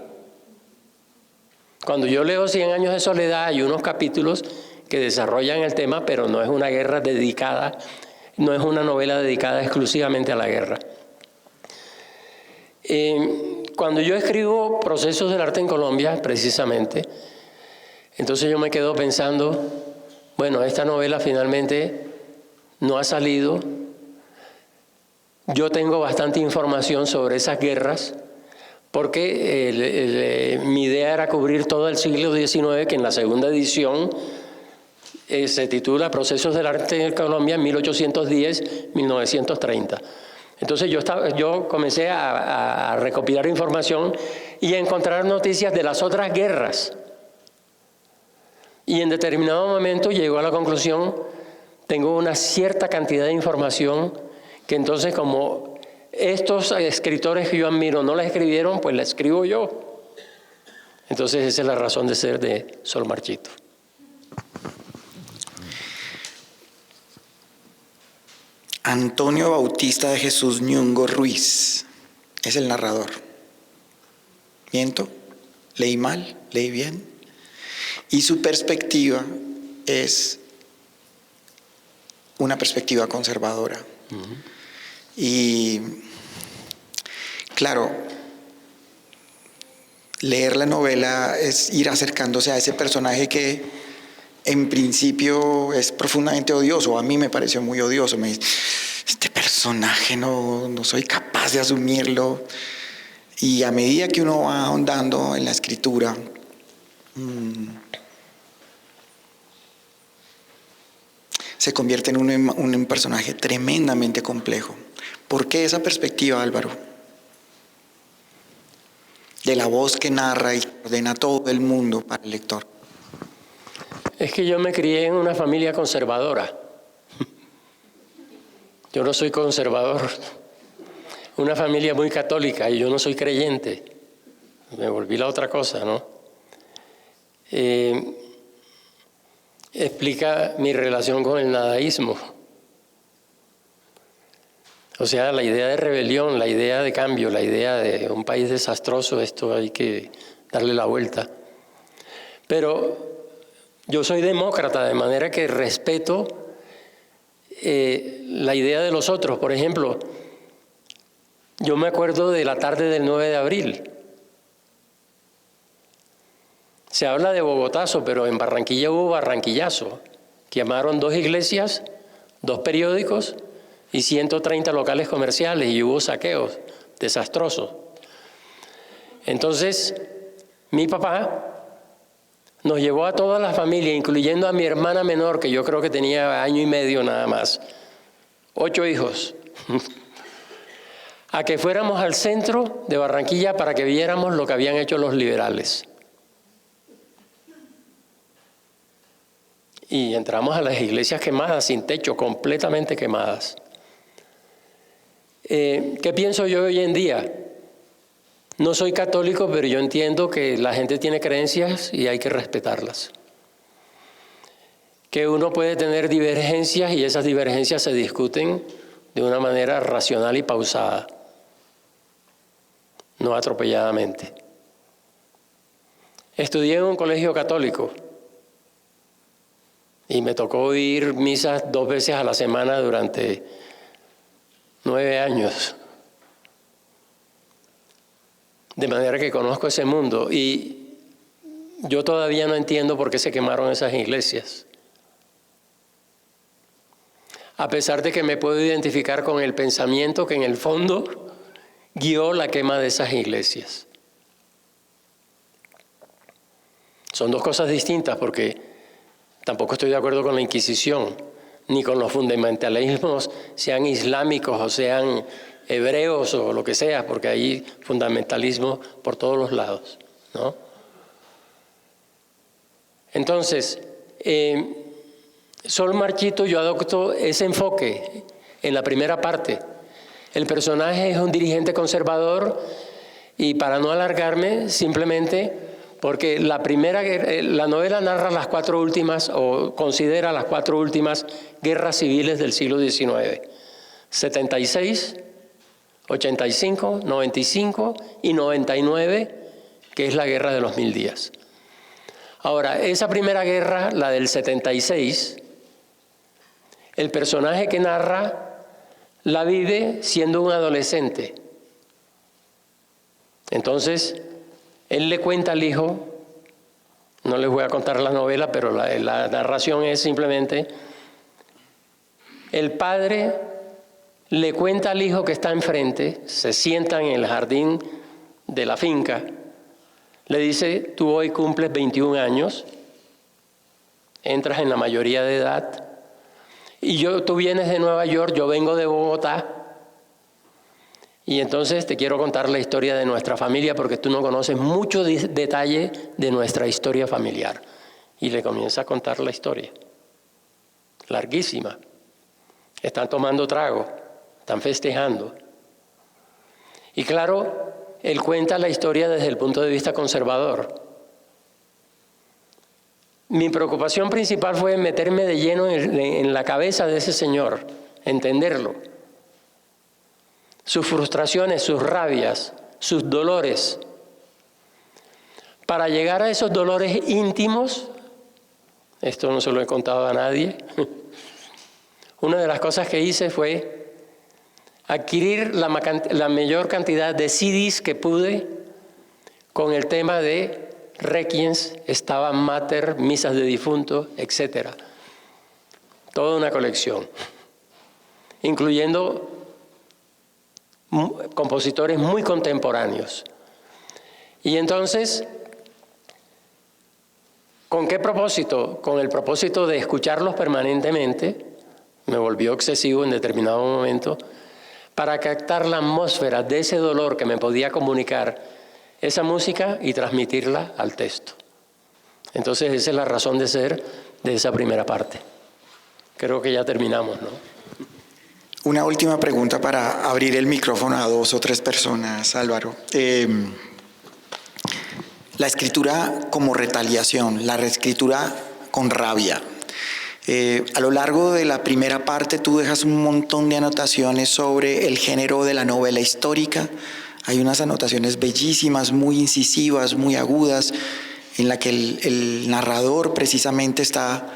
Cuando yo leo 100 años de soledad, hay unos capítulos que desarrollan el tema, pero no es una guerra dedicada, no es una novela dedicada exclusivamente a la guerra. Cuando yo escribo Procesos del arte en Colombia, precisamente, entonces yo me quedo pensando, bueno, esta novela finalmente no ha salido. Yo tengo bastante información sobre esas guerras, porque mi idea era cubrir todo el siglo XIX, que en la segunda edición se titula Procesos del arte en Colombia 1810-1930. Entonces yo comencé a recopilar información y a encontrar noticias de las otras guerras. Y en determinado momento llegó a la conclusión: tengo una cierta cantidad de información que entonces, como estos escritores que yo admiro no la escribieron, pues la escribo yo. Entonces esa es la razón de ser de Sol Marchito. Antonio Bautista de Jesús Ñungo Ruiz es el narrador. ¿Miento? ¿Leí mal? ¿Leí bien? Y su perspectiva es una perspectiva conservadora. Y claro, leer la novela es ir acercándose a ese personaje que en principio es profundamente odioso. A mí me pareció muy odioso. Este personaje no soy capaz de asumirlo. Y a medida que uno va ahondando en la escritura, se convierte en un personaje tremendamente complejo. ¿Por qué esa perspectiva, Álvaro? De la voz que narra y ordena todo el mundo para el lector. Es que yo me crié en una familia conservadora. Yo no soy conservador. Una familia muy católica y yo no soy creyente. Me volví la otra cosa, ¿no? Explica mi relación con el nadaísmo. O sea, la idea de rebelión, la idea de cambio, la idea de un país desastroso, esto hay que darle la vuelta. Pero yo soy demócrata, de manera que respeto la idea de los otros. Por ejemplo, yo me acuerdo de la tarde del 9 de abril. Se habla de Bogotazo, pero en Barranquilla hubo barranquillazo. Quemaron 2 iglesias, 2 periódicos y 130 locales comerciales y hubo saqueos desastrosos. Entonces, mi papá nos llevó a toda la familia, incluyendo a mi hermana menor, que yo creo que tenía año y medio nada más, 8 hijos, a que fuéramos al centro de Barranquilla para que viéramos lo que habían hecho los liberales. Y entramos a las iglesias quemadas, sin techo, completamente quemadas. ¿Qué pienso yo hoy en día? No soy católico, pero yo entiendo que la gente tiene creencias y hay que respetarlas. Que uno puede tener divergencias y esas divergencias se discuten de una manera racional y pausada, no atropelladamente. Estudié en un colegio católico y me tocó oír misas 2 veces a la semana durante 9 años. De manera que conozco ese mundo y yo todavía no entiendo por qué se quemaron esas iglesias. A pesar de que me puedo identificar con el pensamiento que en el fondo guió la quema de esas iglesias. Son 2 cosas distintas porque tampoco estoy de acuerdo con la Inquisición, ni con los fundamentalismos, sean islámicos o sean hebreos o lo que sea, porque hay fundamentalismo por todos los lados, ¿no? Entonces, Sol Marchito, yo adopto ese enfoque en la primera parte. El personaje es un dirigente conservador y para no alargarme, simplemente porque la novela narra las 4 últimas o considera las 4 últimas guerras civiles del siglo XIX. 76, 85, 95 y 99, que es la guerra de los 1000 días. Ahora, esa primera guerra, la del 76, el personaje que narra la vive siendo un adolescente. Entonces, él le cuenta al hijo, no les voy a contar la novela, pero la narración es simplemente, el padre le cuenta al hijo que está enfrente, se sientan en el jardín de la finca, le dice, tú hoy cumples 21 años, entras en la mayoría de edad, y tú vienes de Nueva York, yo vengo de Bogotá, y entonces te quiero contar la historia de nuestra familia porque tú no conoces mucho detalle de nuestra historia familiar. Y le comienza a contar la historia, larguísima. Están tomando trago, están festejando. Y claro, él cuenta la historia desde el punto de vista conservador. Mi preocupación principal fue meterme de lleno en la cabeza de ese señor, entenderlo. Sus frustraciones, sus rabias, sus dolores. Para llegar a esos dolores íntimos, esto no se lo he contado a nadie, una de las cosas que hice fue adquirir la mayor cantidad de CDs que pude con el tema de requiems, Stabat Mater, misas de difuntos, etc. Toda una colección, incluyendo compositores muy contemporáneos. Y entonces, ¿con qué propósito? Con el propósito de escucharlos permanentemente, me volvió excesivo en determinado momento, para captar la atmósfera de ese dolor que me podía comunicar esa música y transmitirla al texto. Entonces esa es la razón de ser de esa primera parte. Creo que ya terminamos, ¿no? Una última pregunta para abrir el micrófono a 2 o 3 personas, Álvaro. La escritura como retaliación, la reescritura con rabia. A lo largo de la primera parte tú dejas un montón de anotaciones sobre el género de la novela histórica. Hay unas anotaciones bellísimas, muy incisivas, muy agudas, en la que el narrador precisamente está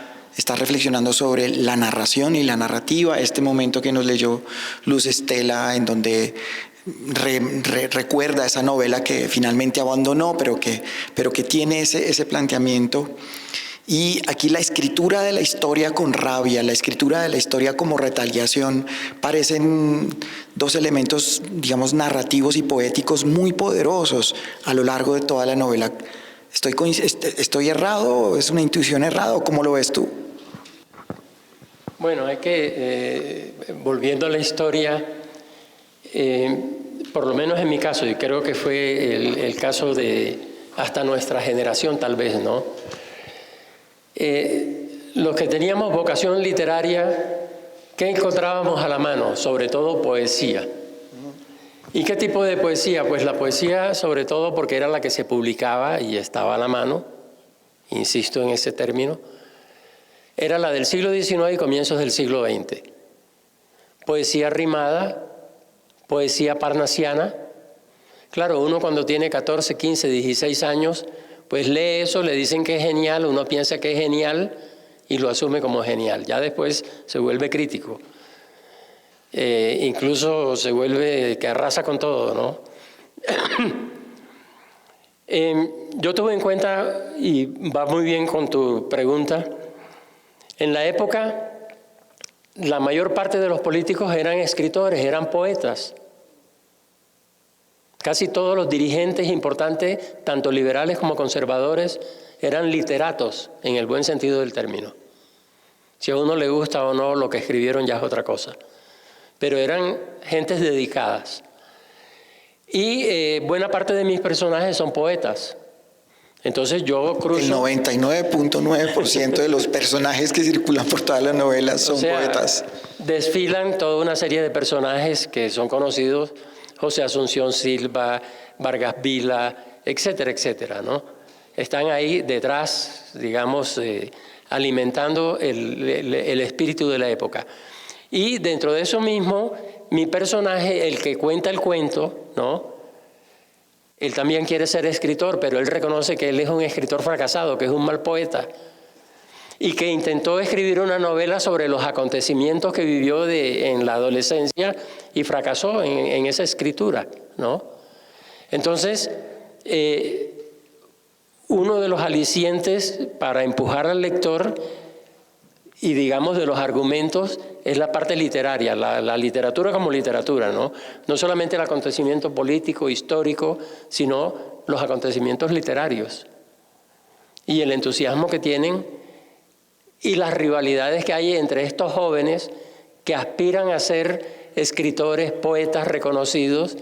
reflexionando sobre la narración y la narrativa. Este momento que nos leyó Luz Estela, en donde recuerda esa novela que finalmente abandonó, pero que tiene ese planteamiento. Y aquí la escritura de la historia con rabia, la escritura de la historia como retaliación, parecen 2 elementos, digamos, narrativos y poéticos muy poderosos a lo largo de toda la novela. ¿Estoy errado? ¿Es una intuición errada? ¿Cómo lo ves tú? Bueno, hay que, volviendo a la historia, por lo menos en mi caso, y creo que fue el caso de hasta nuestra generación tal vez, ¿no? Los que teníamos vocación literaria, ¿qué encontrábamos a la mano? Sobre todo poesía. ¿Y qué tipo de poesía? Pues la poesía, sobre todo porque era la que se publicaba y estaba a la mano, insisto en ese término, era la del siglo XIX y comienzos del siglo XX. Poesía rimada, poesía parnasiana. Claro, uno cuando tiene 14, 15, 16 años, pues lee eso, le dicen que es genial, uno piensa que es genial y lo asume como genial. Ya después se vuelve crítico. Incluso se vuelve que arrasa con todo, ¿no? Yo tuve en cuenta, y va muy bien con tu pregunta, en la época la mayor parte de los políticos eran escritores, eran poetas. Casi todos los dirigentes importantes, tanto liberales como conservadores, eran literatos en el buen sentido del término. Si a uno le gusta o no lo que escribieron ya es otra cosa. Pero eran gentes dedicadas. Y buena parte de mis personajes son poetas. Entonces yo cruzo... El 99.9% de los personajes que circulan por todas las novelas son poetas. Desfilan toda una serie de personajes que son conocidos, José Asunción Silva, Vargas Vila, etcétera, etcétera, ¿no? Están ahí detrás, digamos, alimentando el espíritu de la época. Y dentro de eso mismo, mi personaje, el que cuenta el cuento, ¿no? Él también quiere ser escritor, pero él reconoce que él es un escritor fracasado, que es un mal poeta, y que intentó escribir una novela sobre los acontecimientos que vivió en la adolescencia y fracasó en esa escritura, ¿no? Entonces, uno de los alicientes para empujar al lector y, digamos, de los argumentos es la parte literaria, la literatura como literatura, ¿no? No solamente el acontecimiento político, histórico, sino los acontecimientos literarios y el entusiasmo que tienen y las rivalidades que hay entre estos jóvenes que aspiran a ser escritores, poetas reconocidos,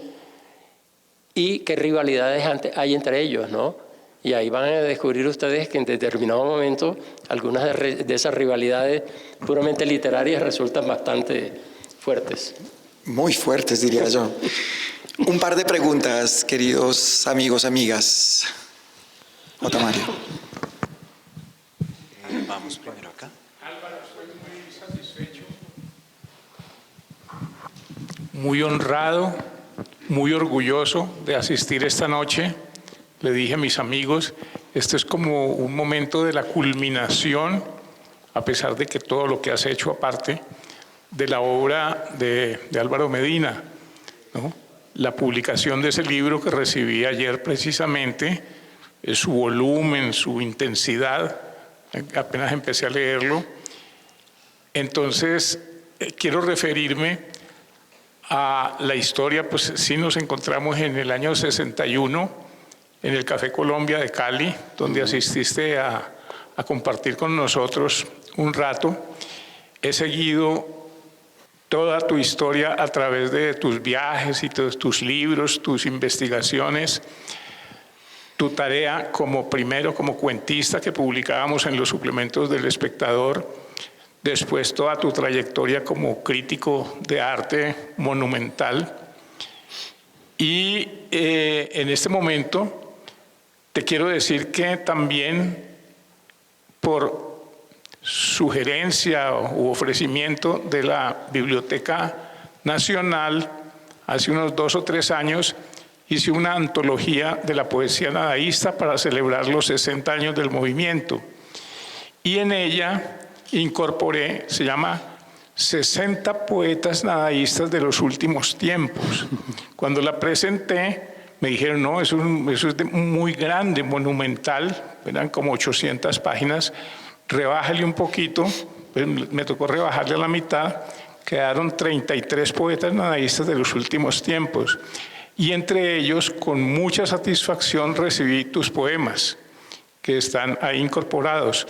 y qué rivalidades hay entre ellos, ¿no? Y ahí van a descubrir ustedes que en determinado momento algunas de esas rivalidades puramente literarias resultan bastante fuertes. Muy fuertes, diría yo. Un par de preguntas, queridos amigos, amigas. Otamario. Vamos primero acá. Álvaro, estoy muy satisfecho muy honrado, muy orgulloso de asistir esta noche. Le dije a mis amigos, este es como un momento de la culminación, a pesar de que todo lo que has hecho aparte, de la obra de Álvaro Medina, ¿no? La publicación de ese libro que recibí ayer precisamente, su volumen, su intensidad, apenas empecé a leerlo. Entonces, quiero referirme a la historia, pues sí nos encontramos en el año 61, en el Café Colombia de Cali, donde asististe a compartir con nosotros un rato. He seguido toda tu historia a través de tus viajes y tus libros, tus investigaciones, tu tarea primero como cuentista que publicábamos en los suplementos del Espectador, después toda tu trayectoria como crítico de arte monumental. Y en este momento te quiero decir que también por sugerencia u ofrecimiento de la Biblioteca Nacional, hace unos 2 o 3 años, hice una antología de la poesía nadaísta para celebrar los 60 años del movimiento. Y en ella incorporé, se llama 60 poetas nadaístas de los últimos tiempos. Cuando la presenté, me dijeron, no, eso es muy grande, monumental, eran como 800 páginas, rebájale un poquito, pues me tocó rebajarle a la mitad, quedaron 33 poetas nadaístas de los últimos tiempos. Y entre ellos, con mucha satisfacción, recibí tus poemas, que están ahí incorporados.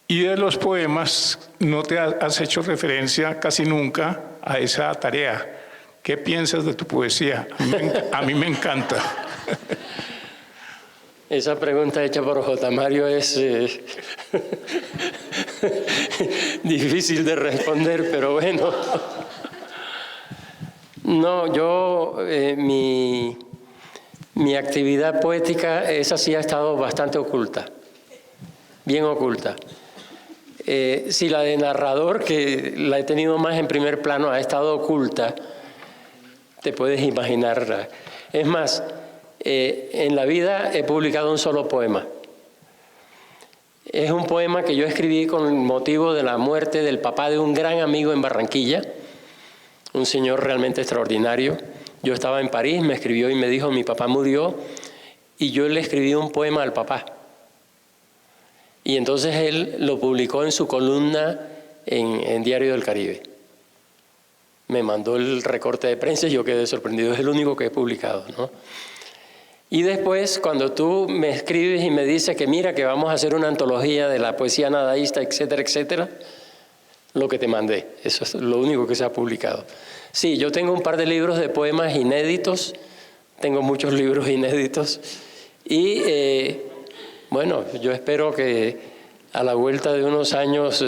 Y de los poemas no te has hecho referencia casi nunca a esa tarea. ¿Qué piensas de tu poesía? A mí me encanta. Esa pregunta hecha por J. Mario es difícil de responder, pero bueno. No, yo, mi actividad poética, esa sí ha estado bastante oculta, bien oculta. Si la de narrador, que la he tenido más en primer plano, ha estado oculta, te puedes imaginar. Es más, en la vida he publicado un solo poema. Es un poema que yo escribí con motivo de la muerte del papá de un gran amigo en Barranquilla, un señor realmente extraordinario. Yo estaba en París, me escribió y me dijo, mi papá murió, y yo le escribí un poema al papá. Y entonces él lo publicó en su columna en Diario del Caribe. Me mandó el recorte de prensa y yo quedé sorprendido, es el único que he publicado, ¿no? Y después, cuando tú me escribes y me dices que mira, que vamos a hacer una antología de la poesía nadaísta, etcétera, etcétera, lo que te mandé, eso es lo único que se ha publicado. Sí, yo tengo un par de libros de poemas inéditos, tengo muchos libros inéditos, y bueno, yo espero que a la vuelta de unos años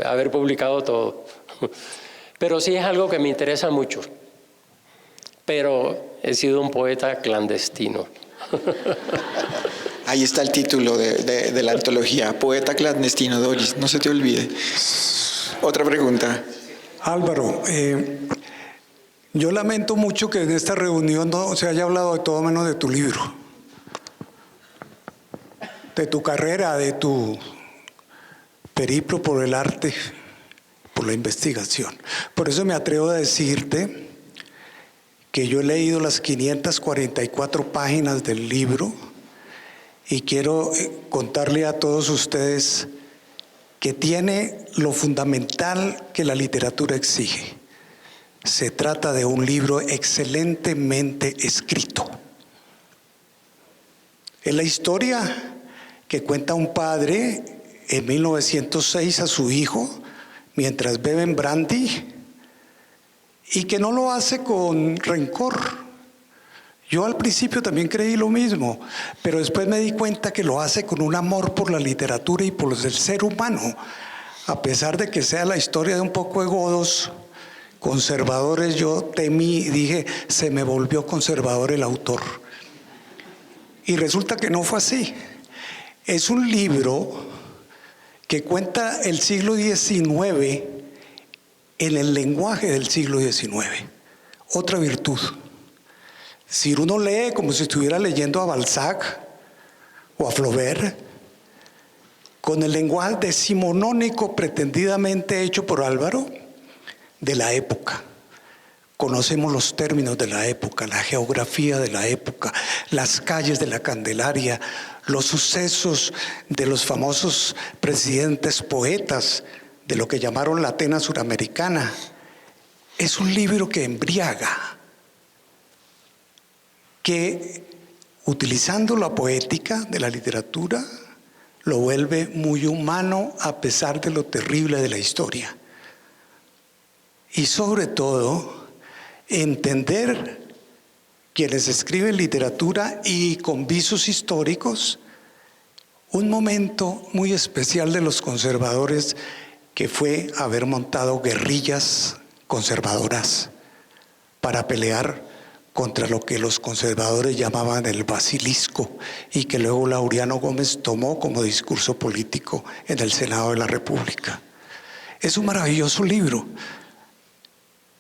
haber publicado todo. Pero sí es algo que me interesa mucho. Pero he sido un poeta clandestino. Ahí está el título de la antología, Poeta clandestino, Doris, no se te olvide. Otra pregunta. Álvaro, yo lamento mucho que en esta reunión no se haya hablado de todo menos de tu libro, de tu carrera, de tu periplo por el arte, por la investigación. Por eso me atrevo a decirte que yo he leído las 544 páginas del libro y quiero contarle a todos ustedes que tiene lo fundamental que la literatura exige. Se trata de un libro excelentemente escrito. Es la historia que cuenta un padre en 1906 a su hijo mientras beben brandy y que no lo hace con rencor. Yo al principio también creí lo mismo, pero después me di cuenta que lo hace con un amor por la literatura y por el ser humano, a pesar de que sea la historia de un poco de godos conservadores. Yo temí y dije, se me volvió conservador el autor. Y resulta que no fue así. Es un libro que cuenta el siglo XIX en el lenguaje del siglo XIX. otra virtud. Si uno lee como si estuviera leyendo a Balzac o a Flaubert, con el lenguaje decimonónico pretendidamente hecho por Álvaro, de la época. Conocemos los términos de la época, la geografía de la época, las calles de la Candelaria, los sucesos de los famosos presidentes poetas de lo que llamaron la Atenas suramericana. Es un libro que embriaga, que utilizando la poética de la literatura lo vuelve muy humano a pesar de lo terrible de la historia. Y sobre todo, entender quienes escriben literatura y con visos históricos, un momento muy especial de los conservadores que fue haber montado guerrillas conservadoras para pelear contra lo que los conservadores llamaban el basilisco y que luego Laureano Gómez tomó como discurso político en el Senado de la República. Es un maravilloso libro.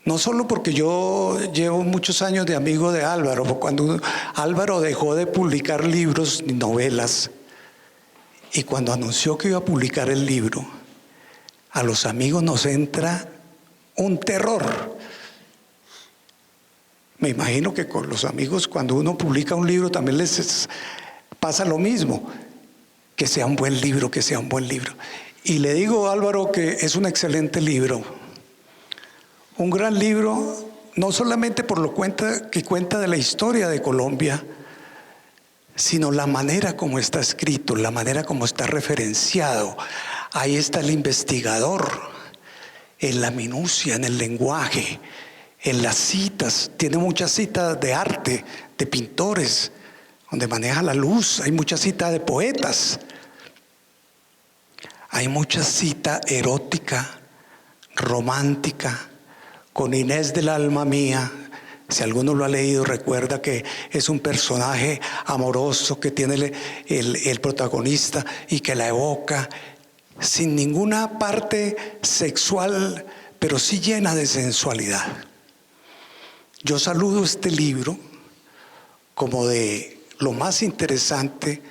No solo porque yo llevo muchos años de amigo de Álvaro, cuando Álvaro dejó de publicar libros ni novelas, y cuando anunció que iba a publicar el libro, a los amigos nos entra un terror. Me imagino que con los amigos, cuando uno publica un libro, también les pasa lo mismo. Que sea un buen libro, que sea un buen libro. Y le digo a Álvaro que es un excelente libro. Un gran libro, no solamente por lo que cuenta de la historia de Colombia, sino la manera como está escrito, la manera como está referenciado. Ahí está el investigador, en la minucia, en el lenguaje, en las citas. Tiene muchas citas de arte, de pintores, donde maneja la luz. Hay muchas citas de poetas. Hay mucha cita erótica, romántica, con Inés del alma mía. Si alguno lo ha leído, recuerda que es un personaje amoroso que tiene el protagonista y que la evoca sin ninguna parte sexual, pero sí llena de sensualidad. Yo saludo este libro como de lo más interesante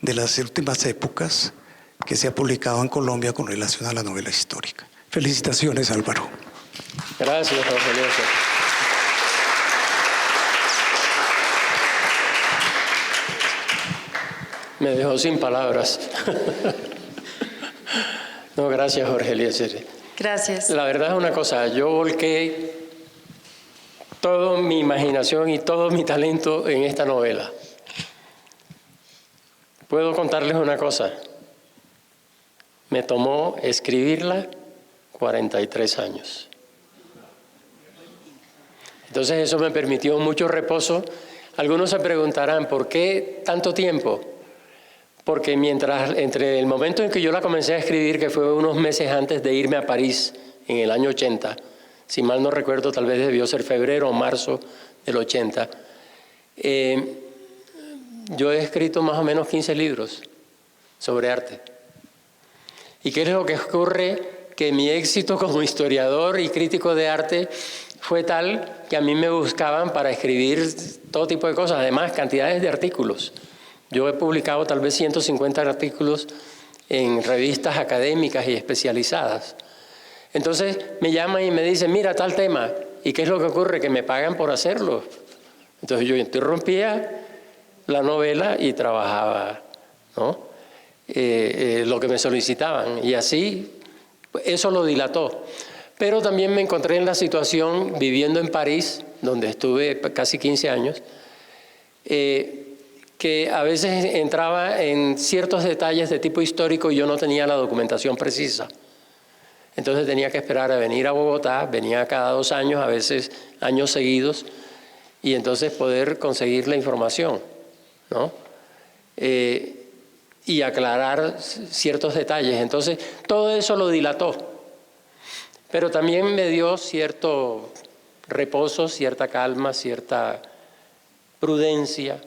de las últimas épocas que se ha publicado en Colombia con relación a la novela histórica. Felicitaciones, Álvaro. Gracias, Jorge Eliezer. Me dejó sin palabras. No, gracias, Jorge Eliezer. Gracias. La verdad es una cosa, yo volqué toda mi imaginación y todo mi talento en esta novela. Puedo contarles una cosa. Me tomó escribirla 43 años. Entonces eso me permitió mucho reposo. Algunos se preguntarán, ¿por qué tanto tiempo? Porque entre el momento en que yo la comencé a escribir, que fue unos meses antes de irme a París, en el año 80, si mal no recuerdo, tal vez debió ser febrero o marzo del 80, yo he escrito más o menos 15 libros sobre arte. ¿Y qué es lo que ocurre? Que mi éxito como historiador y crítico de arte fue tal que a mí me buscaban para escribir todo tipo de cosas, además cantidades de artículos. Yo he publicado tal vez 150 artículos en revistas académicas y especializadas. Entonces me llaman y me dicen, mira, tal tema. ¿Y qué es lo que ocurre? Que me pagan por hacerlo. Entonces yo interrumpía la novela y trabajaba, ¿no? Lo que me solicitaban. Y así, eso lo dilató. Pero también me encontré en la situación, viviendo en París, donde estuve casi 15 años, que a veces entraba en ciertos detalles de tipo histórico y yo no tenía la documentación precisa. Entonces tenía que esperar a venir a Bogotá, venía cada 2 años, a veces años seguidos, y entonces poder conseguir la información, ¿no? Y aclarar ciertos detalles. Entonces todo eso lo dilató. Pero también me dio cierto reposo, cierta calma, cierta prudencia,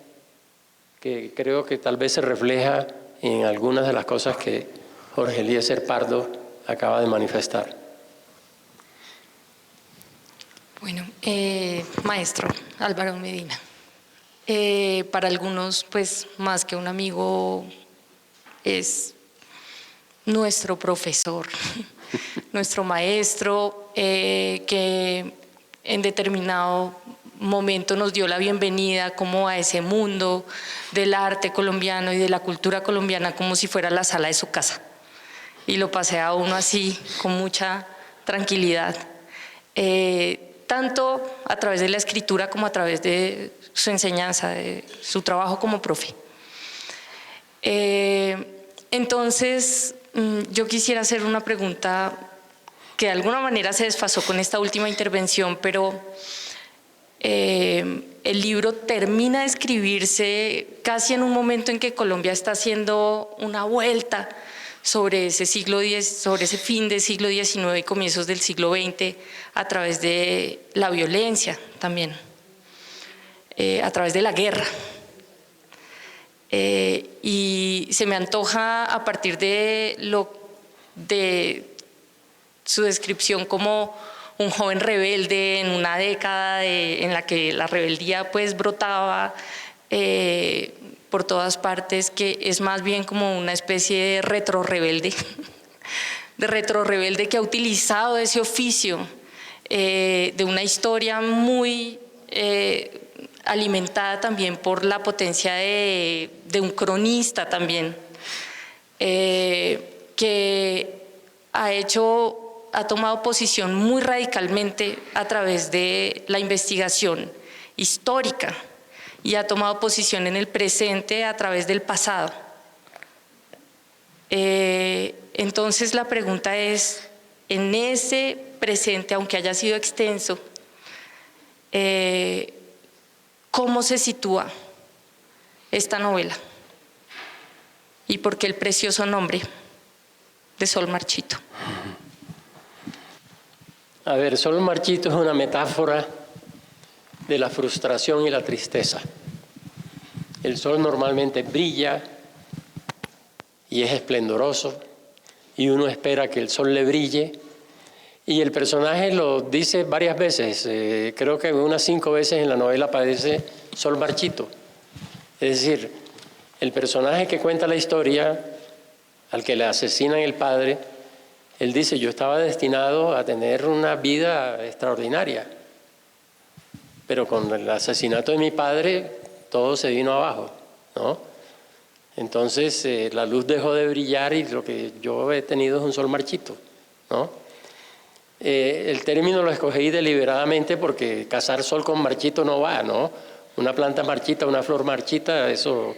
que creo que tal vez se refleja en algunas de las cosas que Jorge Eliezer Pardo acaba de manifestar. Bueno, maestro Álvaro Medina. Para algunos, pues más que un amigo, es nuestro profesor, nuestro maestro, que en determinado momento nos dio la bienvenida como a ese mundo del arte colombiano y de la cultura colombiana como si fuera la sala de su casa. Y lo pasé a uno así, con mucha tranquilidad. Tanto a través de la escritura como a través de su enseñanza, de su trabajo como profe. Entonces, yo quisiera hacer una pregunta que de alguna manera se desfasó con esta última intervención, pero el libro termina de escribirse casi en un momento en que Colombia está haciendo una vuelta sobre ese siglo X, sobre ese fin del siglo XIX y comienzos del siglo XX, a través de la violencia también, a través de la guerra. Y se me antoja, a partir de su descripción como un joven rebelde en una década en la que la rebeldía pues brotaba por todas partes, que es más bien como una especie de retrorebelde, que ha utilizado ese oficio de una historia muy alimentada también por la potencia de un cronista también, que ha tomado posición muy radicalmente a través de la investigación histórica y ha tomado posición en el presente a través del pasado. Entonces la pregunta es, en ese presente, aunque haya sido extenso, ¿cómo se sitúa esta novela? ¿Y por qué el precioso nombre de Sol Marchito? A ver, Sol Marchito es una metáfora de la frustración y la tristeza. El sol normalmente brilla y es esplendoroso, y uno espera que el sol le brille, y el personaje lo dice varias veces, creo que unas 5 veces en la novela aparece Sol Marchito. Es decir, el personaje que cuenta la historia, al que le asesinan el padre, él dice: yo estaba destinado a tener una vida extraordinaria, pero con el asesinato de mi padre todo se vino abajo, ¿no? Entonces la luz dejó de brillar y lo que yo he tenido es un sol marchito, ¿no? El término lo escogí deliberadamente porque casar sol con marchito no va, ¿no? Una planta marchita, una flor marchita, eso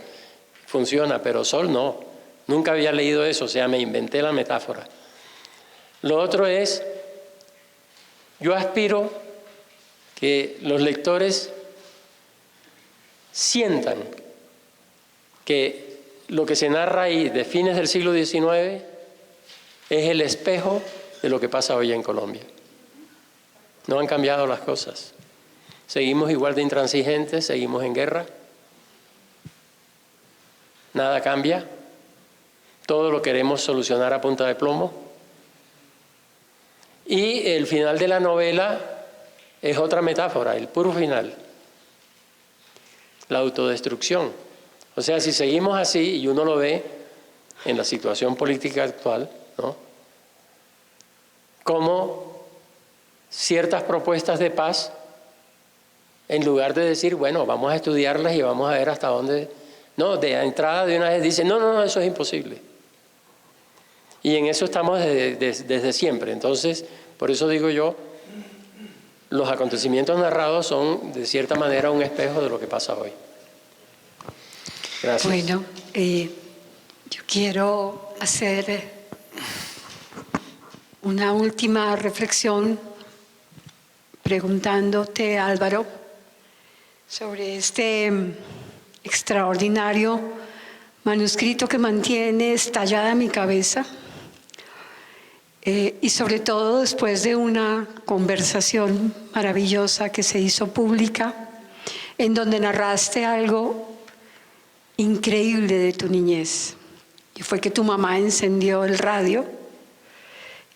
funciona, pero sol no. Nunca había leído eso, o sea, me inventé la metáfora. Lo otro es, yo aspiro que los lectores sientan que lo que se narra ahí de fines del siglo XIX es el espejo de lo que pasa hoy en Colombia. No han cambiado las cosas. Seguimos igual de intransigentes, seguimos en guerra. Nada cambia. Todo lo queremos solucionar a punta de plomo. Y el final de la novela es otra metáfora, el puro final. La autodestrucción. O sea, si seguimos así, y uno lo ve en la situación política actual, ¿no? Como ciertas propuestas de paz, en lugar de decir, bueno, vamos a estudiarlas y vamos a ver hasta dónde... No, de entrada de una vez dicen, no, eso es imposible. Y en eso estamos desde siempre. Entonces, por eso digo yo, los acontecimientos narrados son, de cierta manera, un espejo de lo que pasa hoy. Gracias. Bueno, yo quiero hacer una última reflexión preguntándote, Álvaro, sobre este extraordinario manuscrito que mantiene estallada mi cabeza, y sobre todo después de una conversación maravillosa que se hizo pública, en donde narraste algo increíble de tu niñez, y fue que tu mamá encendió el radio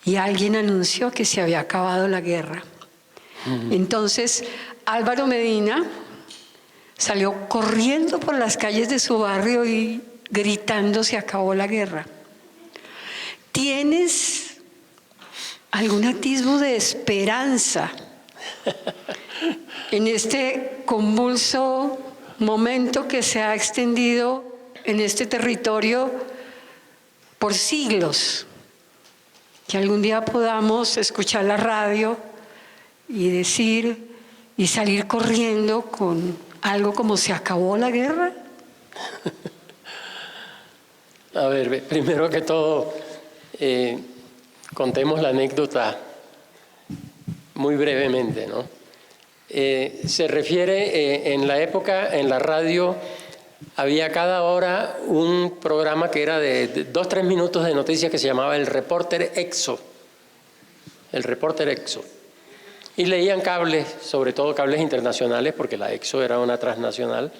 y alguien anunció que se había acabado la guerra. Entonces, Álvaro Medina salió corriendo por las calles de su barrio y gritando: se acabó la guerra. ¿Tienes algún atisbo de esperanza en este convulso momento que se ha extendido en este territorio por siglos? Que algún día podamos escuchar la radio y decir y salir corriendo con algo como: se acabó la guerra. A ver, primero que todo, contemos la anécdota muy brevemente, ¿no? Se refiere, en la época, en la radio, había cada hora un programa que era de 2-3 minutos de noticias que se llamaba El Reporter Exo. El Reporter Exo. Y leían cables, sobre todo cables internacionales, porque la Exo era una transnacional.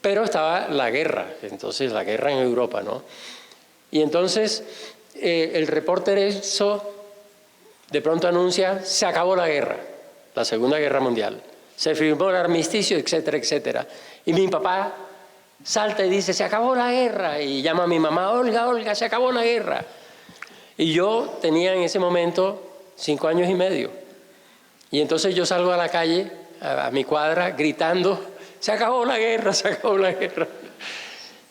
Pero estaba la guerra, entonces la guerra en Europa, ¿no? Y entonces el Reporter Exo de pronto anuncia: se acabó la guerra, la Segunda Guerra Mundial. Se firmó el armisticio, etcétera, etcétera. Y mi papá salta y dice: se acabó la guerra. Y llama a mi mamá: Olga, Olga, se acabó la guerra. Y yo tenía en ese momento 5 años y medio. Y entonces yo salgo a la calle, a mi cuadra, gritando: se acabó la guerra, se acabó la guerra.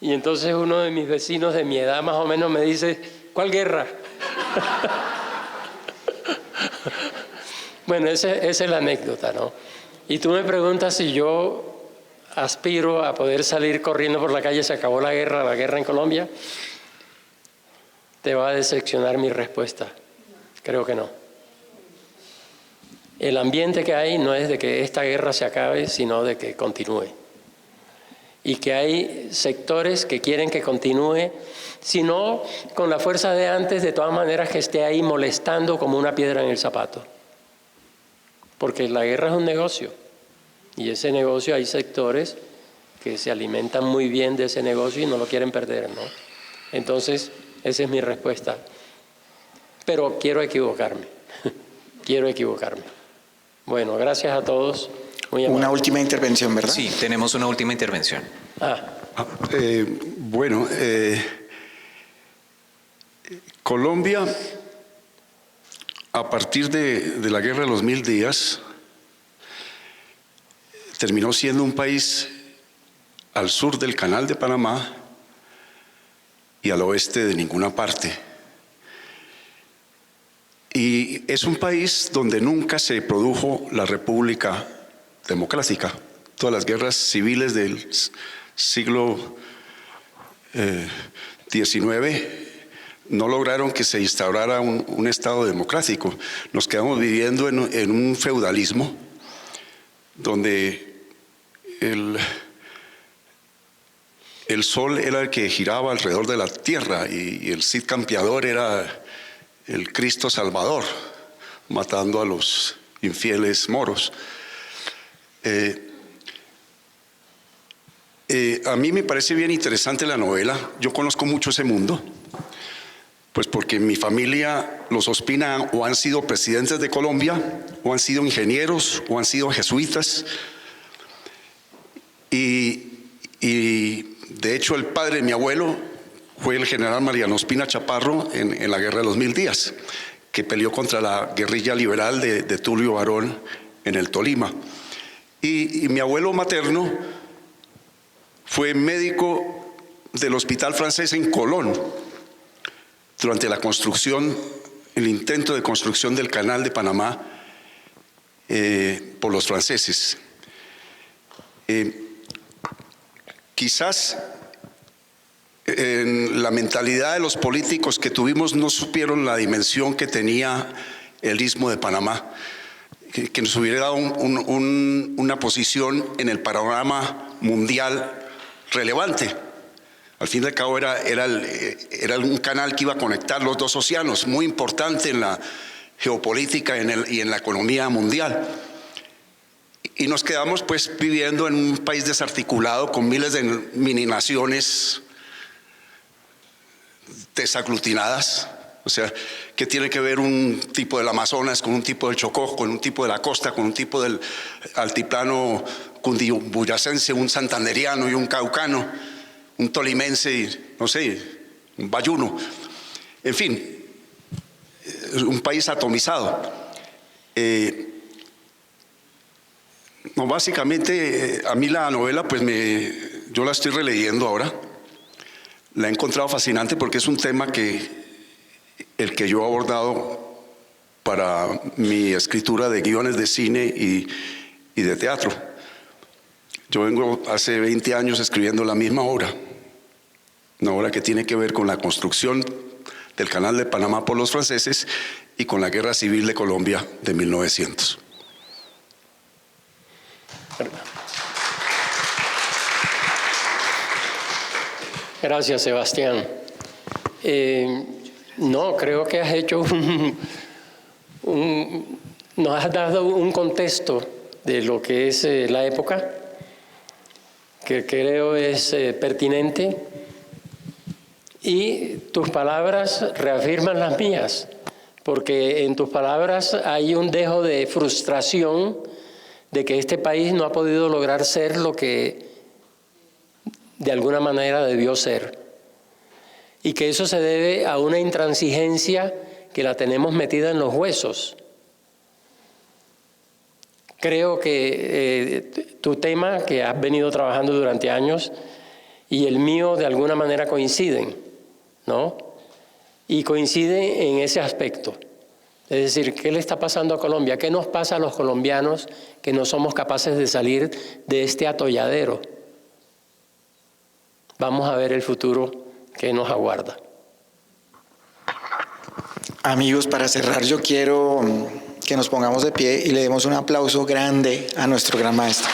Y entonces uno de mis vecinos de mi edad más o menos me dice: ¿cuál guerra? Bueno, esa es la anécdota, ¿no? Y tú me preguntas si yo aspiro a poder salir corriendo por la calle: se acabó la guerra en Colombia. Te va a decepcionar mi respuesta. Creo que no. El ambiente que hay no es de que esta guerra se acabe, sino de que continúe. Y que hay sectores que quieren que continúe, si no con la fuerza de antes, de todas maneras que esté ahí molestando como una piedra en el zapato. Porque la guerra es un negocio. Y ese negocio, hay sectores que se alimentan muy bien de ese negocio y no lo quieren perder, ¿no? Entonces, esa es mi respuesta. Pero quiero equivocarme. Quiero equivocarme. Bueno, gracias a todos. Una última intervención, ¿verdad? Sí, tenemos una última intervención. Colombia, a partir de la Guerra de los 1000 días, terminó siendo un país al sur del Canal de Panamá y al oeste de ninguna parte. Y es un país donde nunca se produjo la República Democrática. Todas las guerras civiles del siglo XIX no lograron que se instaurara un Estado democrático. Nos quedamos viviendo en un feudalismo donde el sol era el que giraba alrededor de la tierra y el Cid Campeador era el Cristo Salvador, matando a los infieles moros. A mí me parece bien interesante la novela. Yo conozco mucho ese mundo, pues porque en mi familia los Ospina o han sido presidentes de Colombia, o han sido ingenieros, o han sido jesuitas. Y de hecho el padre de mi abuelo fue el general Mariano Ospina Chaparro en la Guerra de los 1000 días, que peleó contra la guerrilla liberal de Tulio Barón en el Tolima. Y mi abuelo materno fue médico del Hospital Francés en Colón durante la construcción, el intento de construcción del Canal de Panamá por los franceses. Quizás en la mentalidad de los políticos que tuvimos no supieron la dimensión que tenía el Istmo de Panamá, que nos hubiera dado una posición en el panorama mundial relevante. Al fin y al cabo era un canal que iba a conectar los dos océanos, muy importante en la geopolítica y en la economía mundial. Y nos quedamos pues viviendo en un país desarticulado con miles de mini naciones desaglutinadas, O sea, ¿qué tiene que ver un tipo del Amazonas con un tipo del Chocó, con un tipo de la costa, con un tipo del altiplano cundiboyacense, un santanderiano y un caucano, un tolimense y, no sé, un bayuno? En fin, un país atomizado. No, básicamente, a mí la novela, pues yo la estoy releyendo ahora. La he encontrado fascinante porque es un tema el que yo he abordado para mi escritura de guiones de cine y de teatro. Yo vengo hace 20 años escribiendo la misma obra, una obra que tiene que ver con la construcción del Canal de Panamá por los franceses y con la Guerra Civil de Colombia de 1900. Gracias, Sebastián. No, creo que has hecho nos has dado un contexto de lo que es la época, que creo es pertinente, y tus palabras reafirman las mías, porque en tus palabras hay un dejo de frustración de que este país no ha podido lograr ser lo que de alguna manera debió ser, y que eso se debe a una intransigencia que la tenemos metida en los huesos. Creo que tu tema, que has venido trabajando durante años, y el mío de alguna manera coinciden, ¿no? Y coinciden en ese aspecto. Es decir, ¿qué le está pasando a Colombia? ¿Qué nos pasa a los colombianos que no somos capaces de salir de este atolladero? Vamos a ver el futuro que nos aguarda. Amigos, para cerrar, yo quiero que nos pongamos de pie y le demos un aplauso grande a nuestro gran maestro.